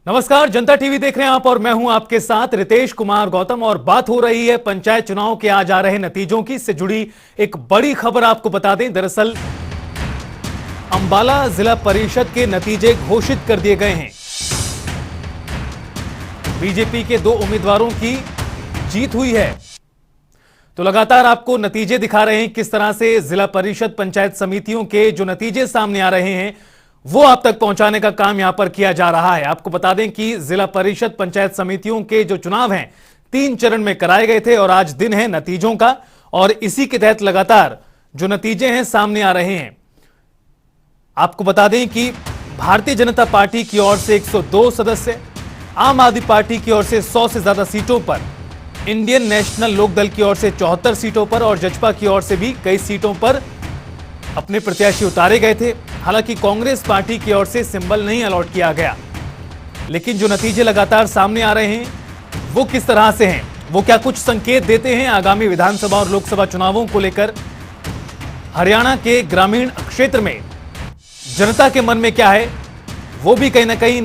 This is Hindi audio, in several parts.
नमस्कार, जनता टीवी देख रहे हैं आप और मैं हूं आपके साथ रितेश कुमार गौतम। और बात हो रही है पंचायत चुनाव के आज आ रहे नतीजों की। इससे जुड़ी एक बड़ी खबर आपको बता दें। दरअसल अंबाला जिला परिषद के नतीजे घोषित कर दिए गए हैं। बीजेपी के 2 उम्मीदवारों की जीत हुई है। तो लगातार आपको नतीजे दिखा रहे हैं किस तरह से जिला परिषद पंचायत समितियों के जो नतीजे सामने आ रहे हैं वो आप तक पहुंचाने का काम यहां पर किया जा रहा है। आपको बता दें कि जिला परिषद पंचायत समितियों के जो चुनाव हैं 3 चरण में कराए गए थे और आज दिन है नतीजों का। और इसी के तहत लगातार जो नतीजे हैं सामने आ रहे हैं। आपको बता दें कि भारतीय जनता पार्टी की ओर से 102 सदस्य, आम आदमी पार्टी की ओर से 100 से ज्यादा सीटों पर, इंडियन नेशनल लोकदल की ओर से 74 सीटों पर और जजपा की ओर से भी कई सीटों पर अपने प्रत्याशी उतारे गए थे। हालांकि कांग्रेस पार्टी की ओर से सिंबल नहीं अलॉट किया गया। लेकिन जो नतीजे लगातार सामने आ रहे हैं वो किस तरह से हैं, वो क्या कुछ संकेत देते हैं आगामी विधानसभा और लोकसभा चुनावों को लेकर? हरियाणा के ग्रामीण क्षेत्र में जनता के मन में क्या है वो भी कहीं ना कहीं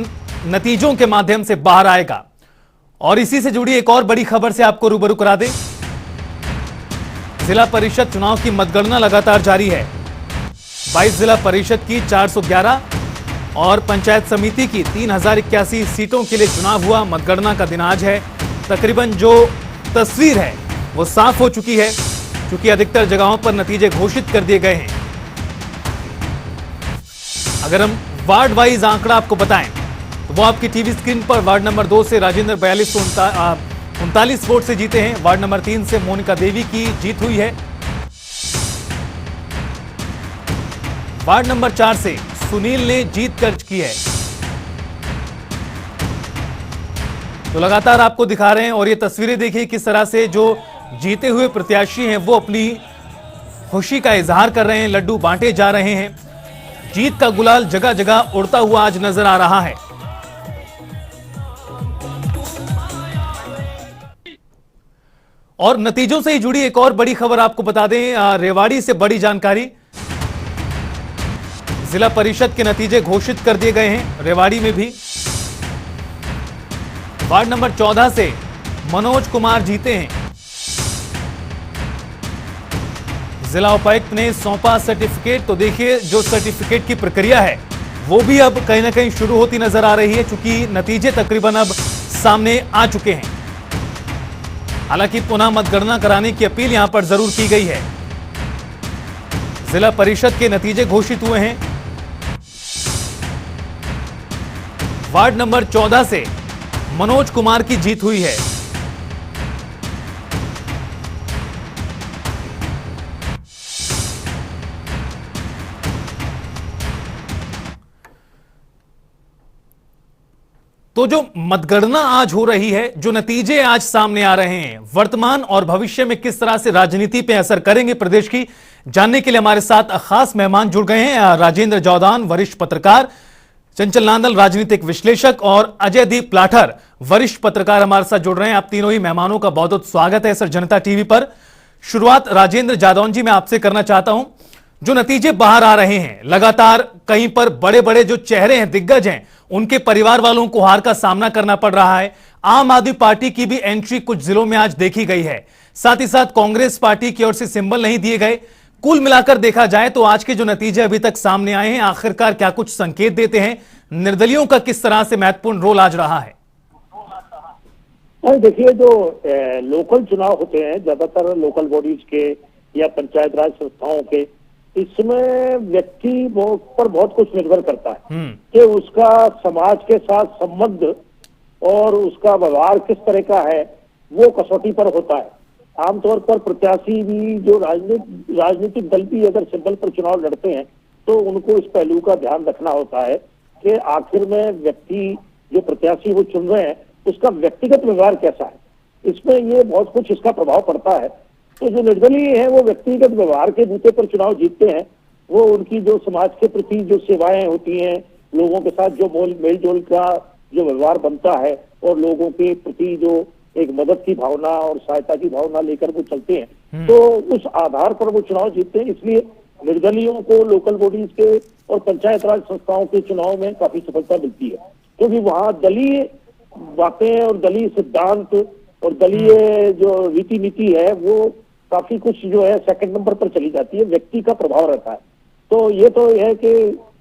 नतीजों के माध्यम से बाहर आएगा। और इसी से जुड़ी एक और बड़ी खबर से आपको रूबरू करा दें। जिला परिषद चुनाव की मतगणना लगातार जारी है। 22 जिला परिषद की 411 और पंचायत समिति की 3081 सीटों के लिए चुनाव हुआ। मतगणना का दिन आज है। तकरीबन जो तस्वीर है वो साफ हो चुकी है, क्योंकि अधिकतर जगहों पर नतीजे घोषित कर दिए गए हैं। अगर हम वार्ड वाइज आंकड़ा आपको बताएं तो वो आपकी टीवी स्क्रीन पर वार्ड नंबर 2 से राजेंद्र 39 वोट से जीते हैं। वार्ड नंबर 3 से मोनिका देवी की जीत हुई है। वार्ड नंबर 4 से सुनील ने जीत दर्ज की है। तो लगातार आपको दिखा रहे हैं और ये तस्वीरें देखिए किस तरह से जो जीते हुए प्रत्याशी हैं वो अपनी खुशी का इजहार कर रहे हैं। लड्डू बांटे जा रहे हैं। जीत का गुलाल जगह जगह उड़ता हुआ आज नजर आ रहा है। और नतीजों से ही जुड़ी एक और बड़ी खबर आपको बता दें। रेवाड़ी से बड़ी जानकारी। जिला परिषद के नतीजे घोषित कर दिए गए हैं। रेवाड़ी में भी वार्ड नंबर 14 से मनोज कुमार जीते हैं। जिला उपायुक्त ने सौंपा सर्टिफिकेट। तो देखिए जो सर्टिफिकेट की प्रक्रिया है वो भी अब कहीं ना कहीं शुरू होती नजर आ रही है, क्योंकि नतीजे तकरीबन अब सामने आ चुके हैं। हालांकि पुनः मतगणना कराने की अपील यहां पर जरूर की गई है। जिला परिषद के नतीजे घोषित हुए हैं। वार्ड नंबर 14 से मनोज कुमार की जीत हुई है। तो जो मतगणना आज हो रही है, जो नतीजे आज सामने आ रहे हैं, वर्तमान और भविष्य में किस तरह से राजनीति पे असर करेंगे प्रदेश की, जानने के लिए हमारे साथ खास मेहमान जुड़ गए हैं। राजेंद्र जौदान, वरिष्ठ पत्रकार, चंचल नांदल, राजनीतिक विश्लेषक, और अजय दीप लाठर, वरिष्ठ पत्रकार हमारे साथ जुड़ रहे हैं। आप तीनों ही मेहमानों का बहुत बहुत स्वागत है सर जनता टीवी पर। शुरुआत राजेंद्र जौदान जी मैं आपसे करना चाहता हूं। जो नतीजे बाहर आ रहे हैं, लगातार कहीं पर बड़े बड़े जो चेहरे हैं, दिग्गज हैं, उनके परिवार वालों को हार का सामना करना पड़ रहा है। आम आदमी पार्टी की भी एंट्री कुछ जिलों में आज देखी गई है। साथ ही साथ कांग्रेस पार्टी की ओर से सिंबल नहीं दिए गए। कुल मिलाकर देखा जाए तो आज के जो नतीजे अभी तक सामने आए हैं, आखिरकार क्या कुछ संकेत देते हैं? निर्दलियों का किस तरह से महत्वपूर्ण रोल आज रहा है? देखिए, जो लोकल चुनाव होते हैं, ज्यादातर लोकल बॉडीज के या पंचायत राज संस्थाओं के, इसमें व्यक्ति पर बहुत कुछ निर्भर करता है कि उसका समाज के साथ संबंध और उसका व्यवहार किस तरह का है, वो कसौटी पर होता है। आमतौर पर प्रत्याशी भी, जो राजनीतिक दल भी अगर सिंबल पर चुनाव लड़ते हैं तो उनको इस पहलू का ध्यान रखना होता है कि आखिर में व्यक्ति, जो प्रत्याशी वो चुन रहे हैं, उसका व्यक्तिगत व्यवहार कैसा है। इसमें ये बहुत कुछ इसका प्रभाव पड़ता है। तो जो निर्दलीय है वो व्यक्तिगत व्यवहार के बूते पर चुनाव जीतते हैं। वो उनकी जो समाज के प्रति जो सेवाएं होती हैं, लोगों के साथ जो मेल जोल का जो व्यवहार बनता है और लोगों के प्रति जो एक मदद की भावना और सहायता की भावना लेकर वो चलते हैं, तो उस आधार पर वो चुनाव जीतते हैं। इसलिए निर्दलीयों को लोकल बॉडीज के और पंचायत राज संस्थाओं के चुनाव में काफी सफलता मिलती है। क्योंकि वहां दलीय बातें और दलीय सिद्धांत और दलीय जो रीति नीति है वो काफी कुछ जो है सेकंड नंबर पर चली जाती है, व्यक्ति का प्रभाव रहता है। तो ये तो है कि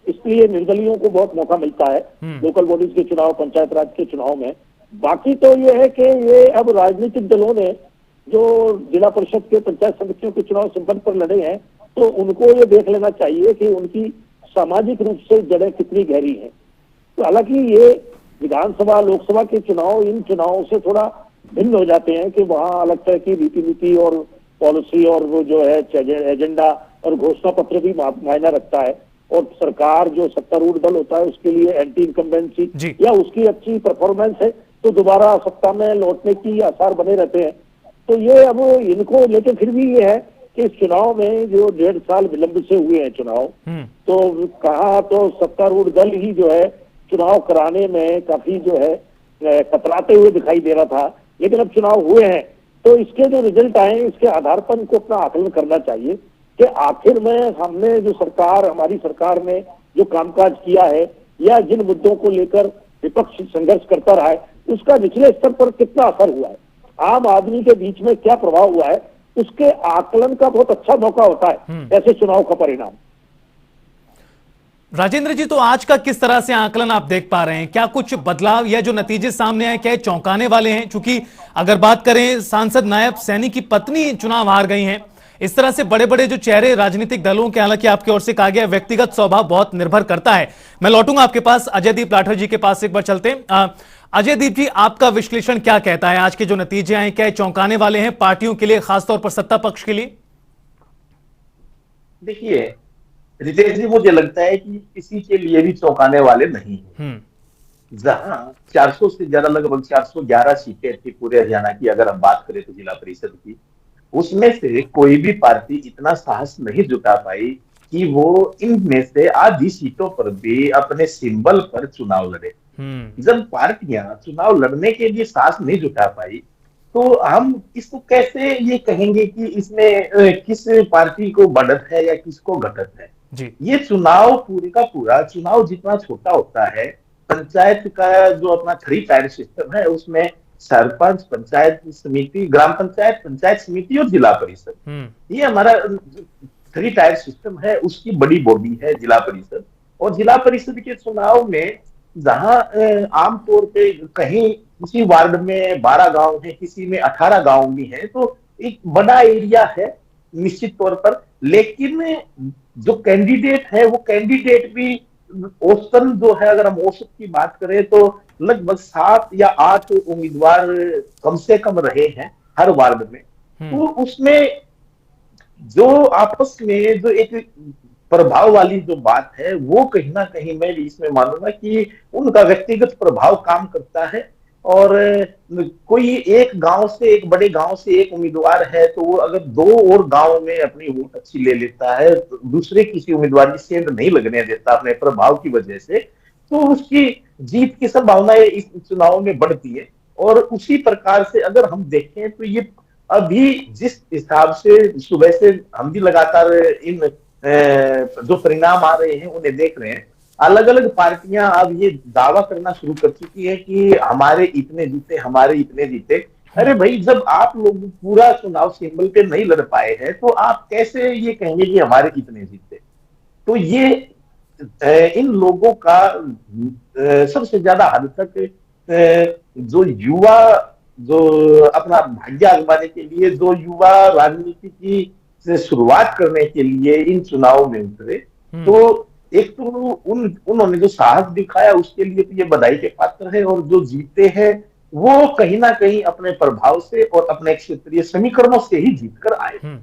इसलिए निर्दलीयों को बहुत मौका मिलता है लोकल बॉडीज के चुनाव, पंचायत राज के चुनाव में। बाकी तो ये है कि ये अब राजनीतिक दलों ने जो जिला परिषद के, पंचायत समितियों के चुनाव संपन्न पर लड़े हैं, तो उनको ये देख लेना चाहिए कि उनकी सामाजिक रूप से जड़ें कितनी गहरी हैं। तो हालांकि ये विधानसभा, लोकसभा के चुनाव इन चुनावों से थोड़ा भिन्न हो जाते हैं कि वहाँ अलग तरह की रीति नीति और पॉलिसी और वो जो है एजेंडा और घोषणा पत्र भी मायना रखता है, और सरकार जो सत्तारूढ़ दल होता है उसके लिए एंटी इनकम्बेंसी या उसकी अच्छी परफॉर्मेंस है तो दोबारा सत्ता में लौटने की आसार बने रहते हैं। तो ये अब इनको, लेकिन फिर भी ये है कि इस चुनाव में जो 1.5 साल विलंब से हुए हैं चुनाव, तो कहा तो सत्तारूढ़ दल ही जो है चुनाव कराने में काफी जो है कतराते हुए दिखाई दे रहा था। लेकिन अब चुनाव हुए हैं तो इसके जो रिजल्ट आए इसके आधार पर इनको अपना आकलन करना चाहिए कि आखिर में हमने जो सरकार, हमारी सरकार ने जो कामकाज किया है या जिन मुद्दों को लेकर विपक्ष संघर्ष करता रहा है उसका निचले स्तर पर कितना असर हुआ है, आम आदमी के बीच में क्या प्रभाव हुआ है, उसके आकलन का बहुत अच्छा मौका होता है ऐसे चुनाव का परिणाम। राजेंद्र जी, तो आज का किस तरह से आकलन आप देख पा रहे हैं? क्या कुछ बदलाव या जो नतीजे सामने आए क्या चौंकाने वाले हैं? क्योंकि अगर बात करें, सांसद नायब सैनी की पत्नी चुनाव हार गई हैं। इस तरह से बड़े बड़े जो चेहरे राजनीतिक दलों के, हालांकि आपकी ओर से कहा गया व्यक्तिगत स्वभाव बहुत निर्भर करता है। मैं लौटूंगा आपके पास, अजयदीप लाठर जी के पास एक बार चलते हैं। अजयदीप जी, आपका विश्लेषण क्या कहता है? आज के जो नतीजे आए क्या चौंकाने वाले हैं पार्टियों के लिए, खासतौर पर सत्ता पक्ष के लिए? देखिए रितेश जी, मुझे लगता है कि किसी के लिए भी चौंकाने वाले नहीं है। जहां 400 से ज्यादा, लगभग 411 सीटें थी पूरे हरियाणा की, अगर हम बात करें तो जिला परिषद की, उसमें से कोई भी पार्टी इतना साहस नहीं जुटा पाई कि वो इनमें से आधी सीटों पर भी अपने सिंबल पर चुनाव लड़े। जब पार्टियां चुनाव लड़ने के लिए साहस नहीं जुटा पाई तो हम इसको कैसे ये कहेंगे कि इसमें किस पार्टी को बढ़त है या किसको घटत है जी। ये चुनाव पूरे का पूरा चुनाव जितना छोटा होता है, पंचायत का जो अपना 3 टायर सिस्टम है उसमें सरपंच, पंचायत समिति, ग्राम पंचायत, पंचायत समिति और जिला परिषद, ये हमारा 3 टायर सिस्टम है, उसकी बड़ी बॉडी है जिला परिषद। और जिला परिषद के चुनाव में जहां आमतौर पे कहीं किसी वार्ड में 12 गांव है, किसी में 18 गांव भी है, तो एक बड़ा एरिया है निश्चित तौर पर, लेकिन जो कैंडिडेट है वो कैंडिडेट भी औसतन जो है, अगर हम औसत की बात करें तो लगभग 7 या 8 उम्मीदवार कम से कम रहे हैं हर वार्ड में। तो उसमें जो आपस में जो एक प्रभाव वाली जो बात है वो कहीं ना कहीं मैं भी इसमें मानूंगा कि उनका व्यक्तिगत प्रभाव काम करता है। और कोई एक गांव से, एक बड़े गांव से एक उम्मीदवार है तो वो अगर 2 और गांव में अपनी वोट अच्छी ले लेता है, तो दूसरे किसी उम्मीदवार की सेंध नहीं लगने देता अपने प्रभाव की वजह से, तो उसकी जीत की संभावनाएं इस चुनाव में बढ़ती है। और उसी प्रकार से अगर हम देखें तो ये अभी जिस हिसाब से सुबह से हम भी लगातार इन जो परिणाम आ रहे हैं उन्हें देख रहे हैं, अलग अलग पार्टियां अब ये दावा करना शुरू कर चुकी है कि हमारे इतने जीते, हमारे इतने जीते। अरे भाई, जब आप लोग पूरा चुनाव सिंबल पे नहीं लड़ पाए हैं तो आप कैसे ये कहेंगे कि हमारे इतने जीते? तो ये इन लोगों का सबसे ज्यादा हद तक जो युवा, जो अपना भाग्य आजमाने के लिए, जो युवा राजनीति की से शुरुआत करने के लिए इन चुनाव में उतरे, तो एक तो उन्होंने जो साहस दिखाया उसके लिए तो ये बधाई के पात्र है, और जो जीते हैं वो कहीं ना कहीं अपने प्रभाव से और अपने क्षेत्रीय समीकरणों से ही जीत कर आए।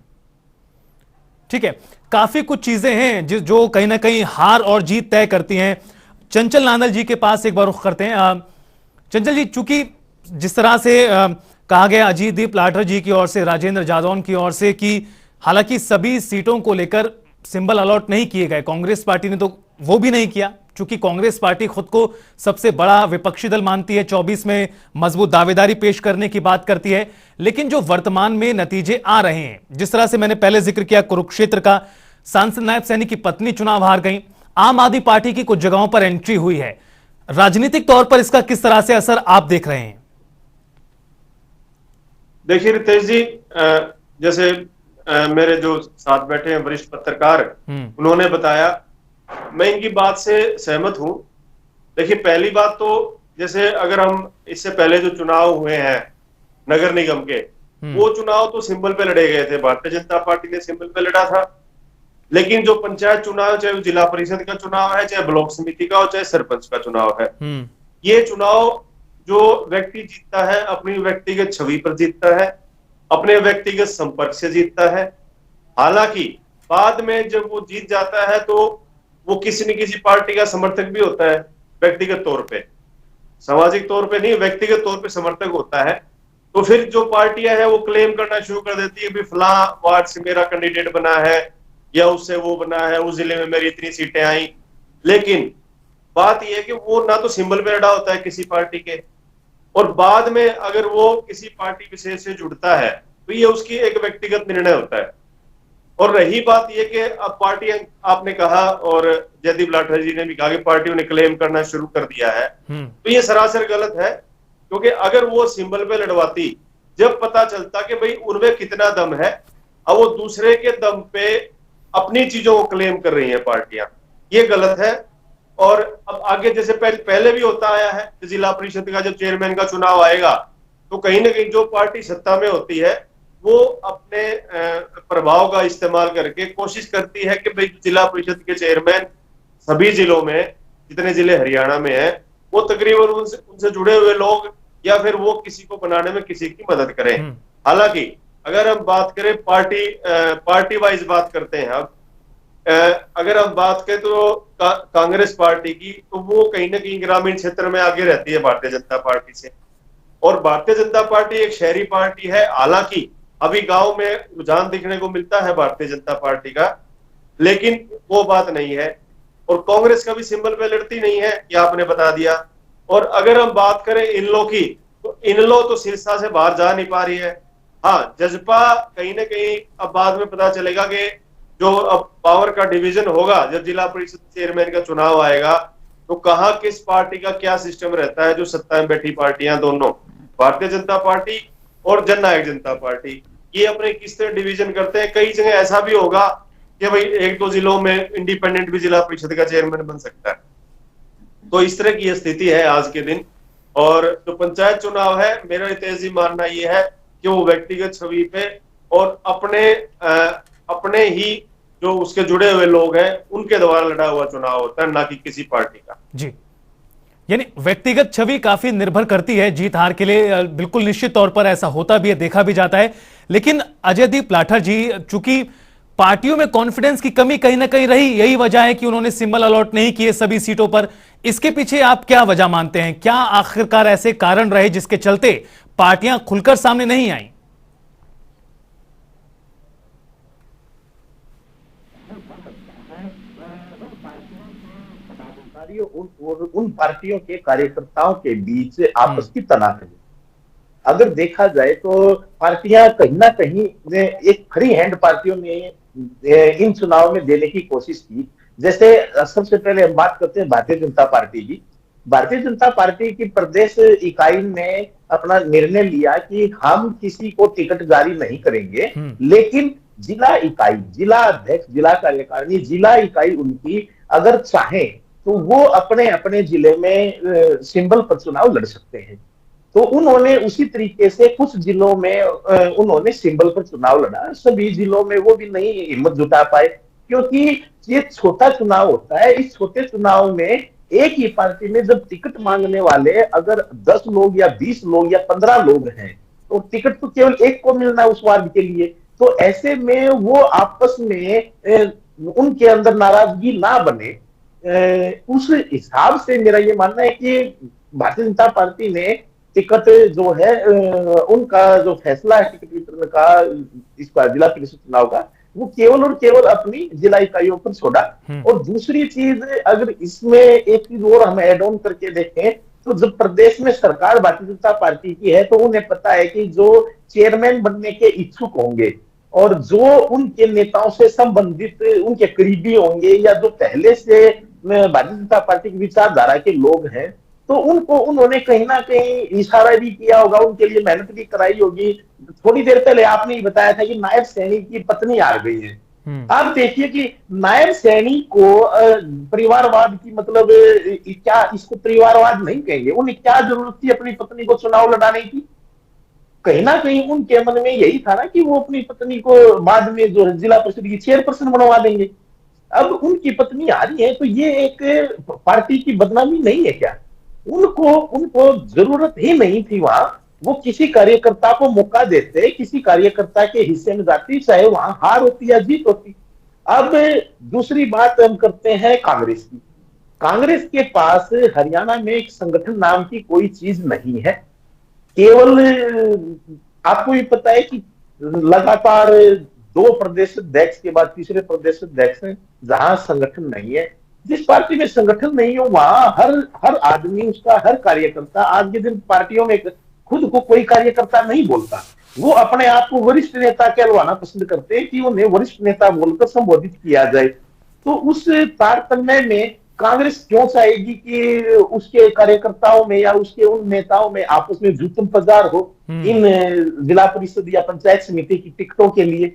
ठीक है, काफी कुछ चीजें हैं जो कहीं ना कहीं हार और जीत तय करती हैं। चंचल नांदल जी के पास एक बार रुख करते हैं। चंचल जी, चूंकि जिस तरह से कहा गया अजयदीप लाठर जी की ओर से, राजेंद्र जादौन की ओर से, कि हालांकि सभी सीटों को लेकर सिंबल अलॉट नहीं किए गए, कांग्रेस पार्टी ने तो वो भी नहीं किया, चूंकि कांग्रेस पार्टी खुद को सबसे बड़ा विपक्षी दल मानती है, 24 में मजबूत दावेदारी पेश करने की बात करती है। लेकिन जो वर्तमान में नतीजे आ रहे हैं, जिस तरह से मैंने पहले जिक्र किया कुरुक्षेत्र का, सांसद नायब सैनी की पत्नी चुनाव हार गई, आम आदमी पार्टी की कुछ जगहों पर एंट्री हुई है, राजनीतिक तौर पर इसका किस तरह से असर आप देख रहे हैं? देखिए रितेश जी, जैसे मेरे जो साथ बैठे हैं वरिष्ठ पत्रकार, उन्होंने बताया, मैं इनकी बात से सहमत हूं। देखिए पहली बात तो, जैसे अगर हम इससे पहले जो चुनाव हुए हैं नगर निगम के, वो चुनाव तो सिंबल पे लड़े गए थे, भारतीय जनता पार्टी ने सिंबल पे लड़ा था। लेकिन जो पंचायत चुनाव, चाहे वो जिला परिषद का चुनाव है, चाहे ब्लॉक समिति का हो, चाहे सरपंच का चुनाव है, ये चुनाव जो व्यक्ति जीतता है अपनी व्यक्तिगत छवि पर जीतता है, अपने व्यक्तिगत संपर्क से जीतता है। हालांकि बाद में जब वो जीत जाता है तो वो किसी न किसी पार्टी का समर्थक भी होता है, व्यक्तिगत तौर पे, सामाजिक तौर पे नहीं, व्यक्तिगत तौर पे समर्थक होता है। तो फिर जो पार्टियां हैं वो क्लेम करना शुरू कर देती है, भी फलां वार्ड से मेरा कैंडिडेट बना है, या उससे वो बना है, उस जिले में मेरी इतनी सीटें आई। लेकिन बात यह है कि वो ना तो सिंबल पे लड़ा होता है किसी पार्टी के, और बाद में अगर वो किसी पार्टी विशेष से जुड़ता है तो ये उसकी एक व्यक्तिगत निर्णय होता है। और रही बात ये कि अब पार्टी, आपने कहा और जयदीप लाठर जी ने भी कहा कि पार्टियों ने क्लेम करना शुरू कर दिया है, तो ये सरासर गलत है। क्योंकि अगर वो सिंबल पे लड़वाती, जब पता चलता कि भाई उनमें कितना दम है, अब वो दूसरे के दम पे अपनी चीजों को क्लेम कर रही हैं पार्टियां, ये गलत है। और अब आगे जैसे पहले भी होता आया है, जिला परिषद का जब चेयरमैन का चुनाव आएगा तो कहीं ना कहीं जो पार्टी सत्ता में होती है वो अपने प्रभाव का इस्तेमाल करके कोशिश करती है कि भाई जिला परिषद के चेयरमैन सभी जिलों में, जितने जिले हरियाणा में हैं, वो तकरीबन उनसे जुड़े हुए लोग, या फिर वो किसी को बनाने में किसी की मदद करें। हालांकि अगर हम बात करें पार्टी वाइज बात करते हैं, अब अगर हम बात करें तो कांग्रेस पार्टी की, तो वो कहीं ना कहीं ग्रामीण क्षेत्र में आगे रहती है भारतीय जनता पार्टी से, और भारतीय जनता पार्टी एक शहरी पार्टी है। हालांकि अभी गांव में रुझान दिखने को मिलता है भारतीय जनता पार्टी का, लेकिन वो बात नहीं है। और कांग्रेस का भी सिंबल पे लड़ती नहीं है, ये आपने बता दिया। और अगर हम बात करें इनलो की, तो इनलो तो सिरसा से बाहर जा नहीं पा रही है। हाँ, जजपा कहीं ना कहीं, अब बाद में पता चलेगा कि जो अब पावर का डिवीजन होगा, जब जिला परिषद चेयरमैन का चुनाव आएगा, तो कहाँ किस पार्टी का क्या सिस्टम रहता है। जो सत्ता में बैठी पार्टियां दोनों, भारतीय जनता पार्टी और जननायक जनता पार्टी, ये अपने किस तरह डिवीजन करते हैं। कई जगह ऐसा भी होगा कि भाई एक दो जिलों में इंडिपेंडेंट भी जिला परिषद का चेयरमैन बन सकता है। तो इस तरह की स्थिति है आज के दिन। और जो पंचायत चुनाव है, मेरा तेजी मानना यह है कि वो व्यक्तिगत छवि पे और अपने ही जो उसके जुड़े हुए लोग हैं उनके द्वारा लड़ा हुआ चुनाव होता है, ना कि किसी पार्टी का। जी, यानी व्यक्तिगत छवि काफी निर्भर करती है जीत हार के लिए, बिल्कुल निश्चित तौर पर ऐसा होता भी है, देखा भी जाता है। लेकिन अजयदीप लाठर जी, चूंकि पार्टियों में कॉन्फिडेंस की कमी कहीं ना कहीं रही, यही वजह है कि उन्होंने सिंबल अलॉट नहीं किए सभी सीटों पर। इसके पीछे आप क्या वजह मानते हैं? क्या आखिरकार ऐसे कारण रहे जिसके चलते पार्टियां खुलकर सामने नहीं आई? उन पार्टियों के कार्यकर्ताओं के बीच आपस की तनातनी, अगर देखा जाए तो पार्टियां कहीं ना कहीं एक फ्री हैंड पार्टियों ने इन चुनाव में देने की कोशिश की। जैसे सबसे पहले हम बात करते हैं भारतीय जनता पार्टी की। भारतीय जनता पार्टी की प्रदेश इकाई ने अपना निर्णय लिया कि हम किसी को टिकट जारी नहीं करेंगे, लेकिन जिला इकाई, जिला अध्यक्ष, जिला कार्यकारिणी, जिला इकाई उनकी अगर चाहे तो वो अपने अपने जिले में सिंबल पर चुनाव लड़ सकते हैं। तो उन्होंने उसी तरीके से कुछ जिलों में उन्होंने सिंबल पर चुनाव लड़ा। सभी जिलों में वो भी नहीं हिम्मत जुटा पाए, क्योंकि ये छोटा चुनाव होता है। इस छोटे चुनाव में एक ही पार्टी में जब टिकट मांगने वाले अगर 10 लोग या 20 लोग या 15 लोग हैं, तो टिकट तो केवल एक को मिलना है उस वार्ड के लिए। तो ऐसे में वो आपस में उनके अंदर नाराजगी ना बने, उस हिसाब से मेरा ये मानना है कि भारतीय जनता पार्टी ने टिकट जो है उनका जो फैसला है टिकट वितरण का इस बार जिला परिषद चुनाव का, वो केवल और केवल अपनी जिला इकाइयों पर छोड़ा। और दूसरी चीज, अगर इसमें एक चीज और हम एड ऑन करके देखें, तो जब प्रदेश में सरकार भारतीय जनता पार्टी की है, तो उन्हें पता है कि जो चेयरमैन बनने के इच्छुक होंगे और जो उनके नेताओं से संबंधित उनके करीबी होंगे, या जो पहले से भारतीय जनता पार्टी की विचारधारा के लोग हैं, तो उनको उन्होंने कहीं ना कहीं इशारा भी किया होगा, उनके लिए मेहनत भी कराई होगी। थोड़ी देर पहले आपने ही बताया था कि नायब सैनी की पत्नी आ गई है। आप देखिए कि नायब सैनी को परिवारवाद की मतलब क्या इसको परिवारवाद नहीं कहेंगे, उन्हें क्या जरूरत थी अपनी पत्नी को चुनाव लड़ाने की? कहीं ना कहीं उनके मन में यही था ना कि वो अपनी पत्नी को बाद में जो जिला परिषद की चेयरपर्सन बनवा देंगे। अब उनकी पत्नी आ रही है तो ये एक पार्टी की बदनामी नहीं है क्या? उनको उनको जरूरत ही नहीं थी वहां। वो किसी कार्यकर्ता को मौका देते, किसी कार्यकर्ता के हिस्से में जाती, चाहे वहां हार होती या जीत होती। अब दूसरी बात हम करते हैं कांग्रेस की। कांग्रेस के पास हरियाणा में एक संगठन नाम की कोई चीज नहीं है। केवल आपको भी पता है कि लगातार 2 प्रदेश अध्यक्ष के बाद तीसरे प्रदेश अध्यक्ष हैं जहां संगठन नहीं है। जिस पार्टी में संगठन नहीं हो वहां हर आदमी, उसका हर कार्यकर्ता, आज के दिन पार्टियों में खुद को कोई कार्यकर्ता नहीं बोलता, वो अपने आप को वरिष्ठ नेता कहलवाना पसंद करते हैं कि उन्हें वरिष्ठ नेता बोलकर संबोधित किया जाए। तो उस तारतम्य में कांग्रेस क्यों चाहेगी कि उसके कार्यकर्ताओं में या उसके उन नेताओं में आपस में जूतम पजार हो इन जिला परिषद या पंचायत समिति की टिकटों के लिए?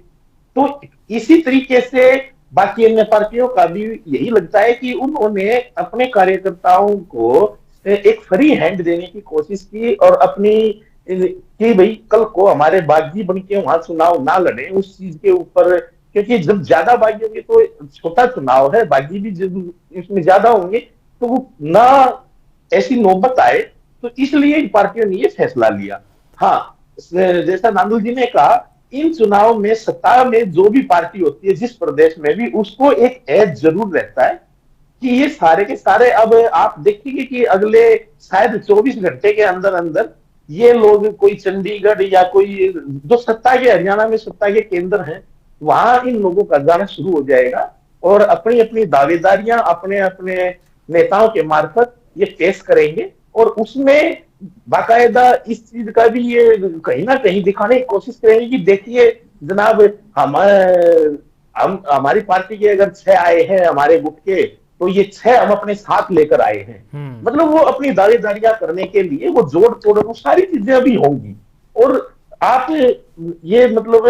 तो इसी तरीके से बाकी अन्य पार्टियों का भी यही लगता है कि उन्होंने अपने कार्यकर्ताओं को एक फ्री हैंड देने की कोशिश की और अपनी कि भाई कल को हमारे बागी बन के वहां चुनाव ना लड़े उस चीज के ऊपर, क्योंकि जब ज्यादा बागी होंगे तो छोटा चुनाव है, बागी भी जब इसमें ज्यादा होंगे तो वो ना ऐसी नौबत आए, तो इसलिए इन पार्टियों ने ये फैसला लिया। हाँ, जैसा नांदुल जी ने कहा, इन चुनाव में सत्ता में जो भी पार्टी होती है जिस प्रदेश में भी, उसको एक एज जरूर रहता है कि ये सारे के सारे, अब आप देखेंगे कि अगले शायद 24 घंटे के अंदर अंदर ये लोग कोई चंडीगढ़ या कोई जो सत्ता के हरियाणा में सत्ता के केंद्र हैं वहां इन लोगों का जाना शुरू हो जाएगा और अपनी अपनी दावेदारियां अपने अपने नेताओं के मार्फत ये पेश करेंगे और उसमें बाकायदा इस चीज का भी ये कहीं ना कहीं दिखाने की कोशिश करेंगे कि देखिए जनाब, हम हमारी पार्टी के अगर 6 आए हैं हमारे गुट के, तो ये 6 हम अपने साथ लेकर आए हैं। मतलब वो अपनी दावेदारियां करने के लिए वो जोड़ तोड़ वो सारी चीजें अभी होंगी। और आप ये मतलब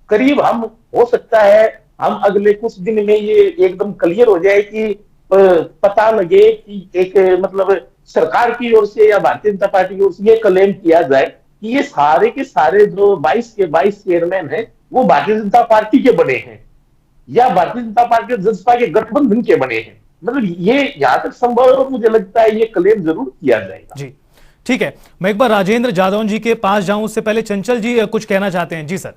करीब हम हो सकता है हम अगले कुछ दिन में ये एकदम क्लियर हो जाए कि पता लगे कि एक मतलब सरकार की ओर से या भारतीय जनता पार्टी की ओर से ये क्लेम किया जाए कि ये सारे के सारे जो 22 के 22 चेयरमैन हैं वो भारतीय जनता पार्टी के बने हैं या भारतीय जनता पार्टी जसपा के गठबंधन के बने हैं। मतलब ये यहां तक संभव है, मुझे लगता है ये क्लेम जरूर किया जाएगा। जी ठीक है, मैं एक बार राजेंद्र जादौन जी के पास जाऊं उससे पहले चंचल जी कुछ कहना चाहते हैं। जी सर।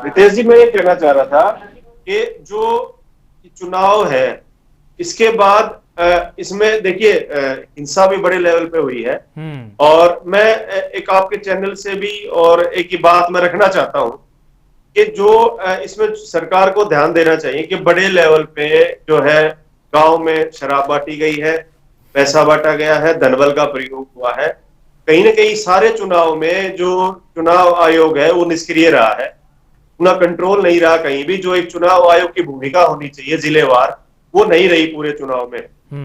रितेश जी, मैं ये कहना चाह रहा था कि जो चुनाव है इसके बाद इसमें देखिए हिंसा भी बड़े लेवल पे हुई है और मैं एक आपके चैनल से भी और एक ही बात मैं रखना चाहता हूं कि जो इसमें सरकार को ध्यान देना चाहिए कि बड़े लेवल पे जो है गांव में शराब बांटी गई है, पैसा बांटा गया है, धनबल का प्रयोग हुआ है। कहीं ना कहीं सारे चुनाव में जो चुनाव आयोग है वो निष्क्रिय रहा है, उनका कंट्रोल नहीं रहा कहीं भी। जो एक चुनाव आयोग की भूमिका होनी चाहिए जिलेवार, वो नहीं रही पूरे चुनाव में।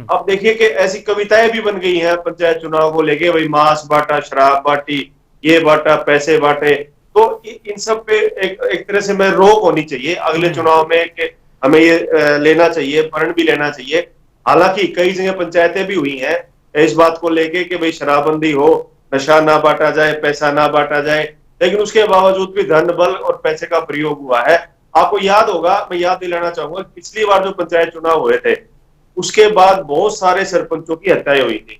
अब देखिए कि ऐसी कविताएं भी बन गई हैं पंचायत चुनाव को लेके, भाई मांस बांटा, शराब बांटी, ये बांटा, पैसे बांटे। तो इन सब पे एक तरह से मैं रोक होनी चाहिए अगले चुनाव में कि हमें ये लेना चाहिए, प्रण भी लेना चाहिए। हालांकि कई जगह पंचायतें भी हुई हैं इस बात को लेके कि भाई शराबबंदी हो, नशा ना बांटा जाए, पैसा ना बांटा जाए, लेकिन उसके बावजूद भी धन बल और पैसे का प्रयोग हुआ है। आपको याद होगा, मैं याद दिलाना चाहूंगा, पिछली बार जो पंचायत चुनाव हुए थे उसके बाद बहुत सारे सरपंचों की हत्याएं हुई थी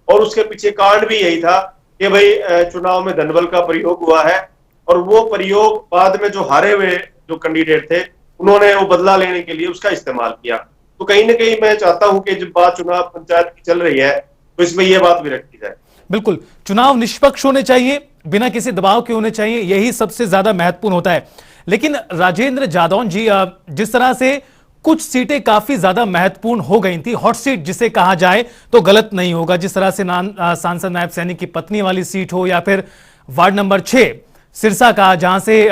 और उसके पीछे कारण भी यही था कि भाई चुनाव में धनबल का प्रयोग हुआ है और वो प्रयोग बाद में जो हारे हुए जो कैंडिडेट थे उन्होंने वो बदला लेने के लिए उसका इस्तेमाल किया। तो कहीं ना कहीं मैं चाहता हूं कि जब बात चुनाव पंचायत की चल रही है तो इसमें यह बात भी रखी जाए। बिल्कुल, चुनाव निष्पक्ष होने चाहिए, बिना किसी दबाव के होने चाहिए, यही सबसे ज्यादा महत्वपूर्ण होता है। लेकिन राजेंद्र जादौन जी, जिस तरह से कुछ सीटें काफी ज्यादा महत्वपूर्ण हो गई थी, हॉट सीट जिसे कहा जाए तो गलत नहीं होगा, जिस तरह से सांसद नायब सैनी की पत्नी वाली सीट हो या फिर वार्ड नंबर 6 सिरसा का, जहां से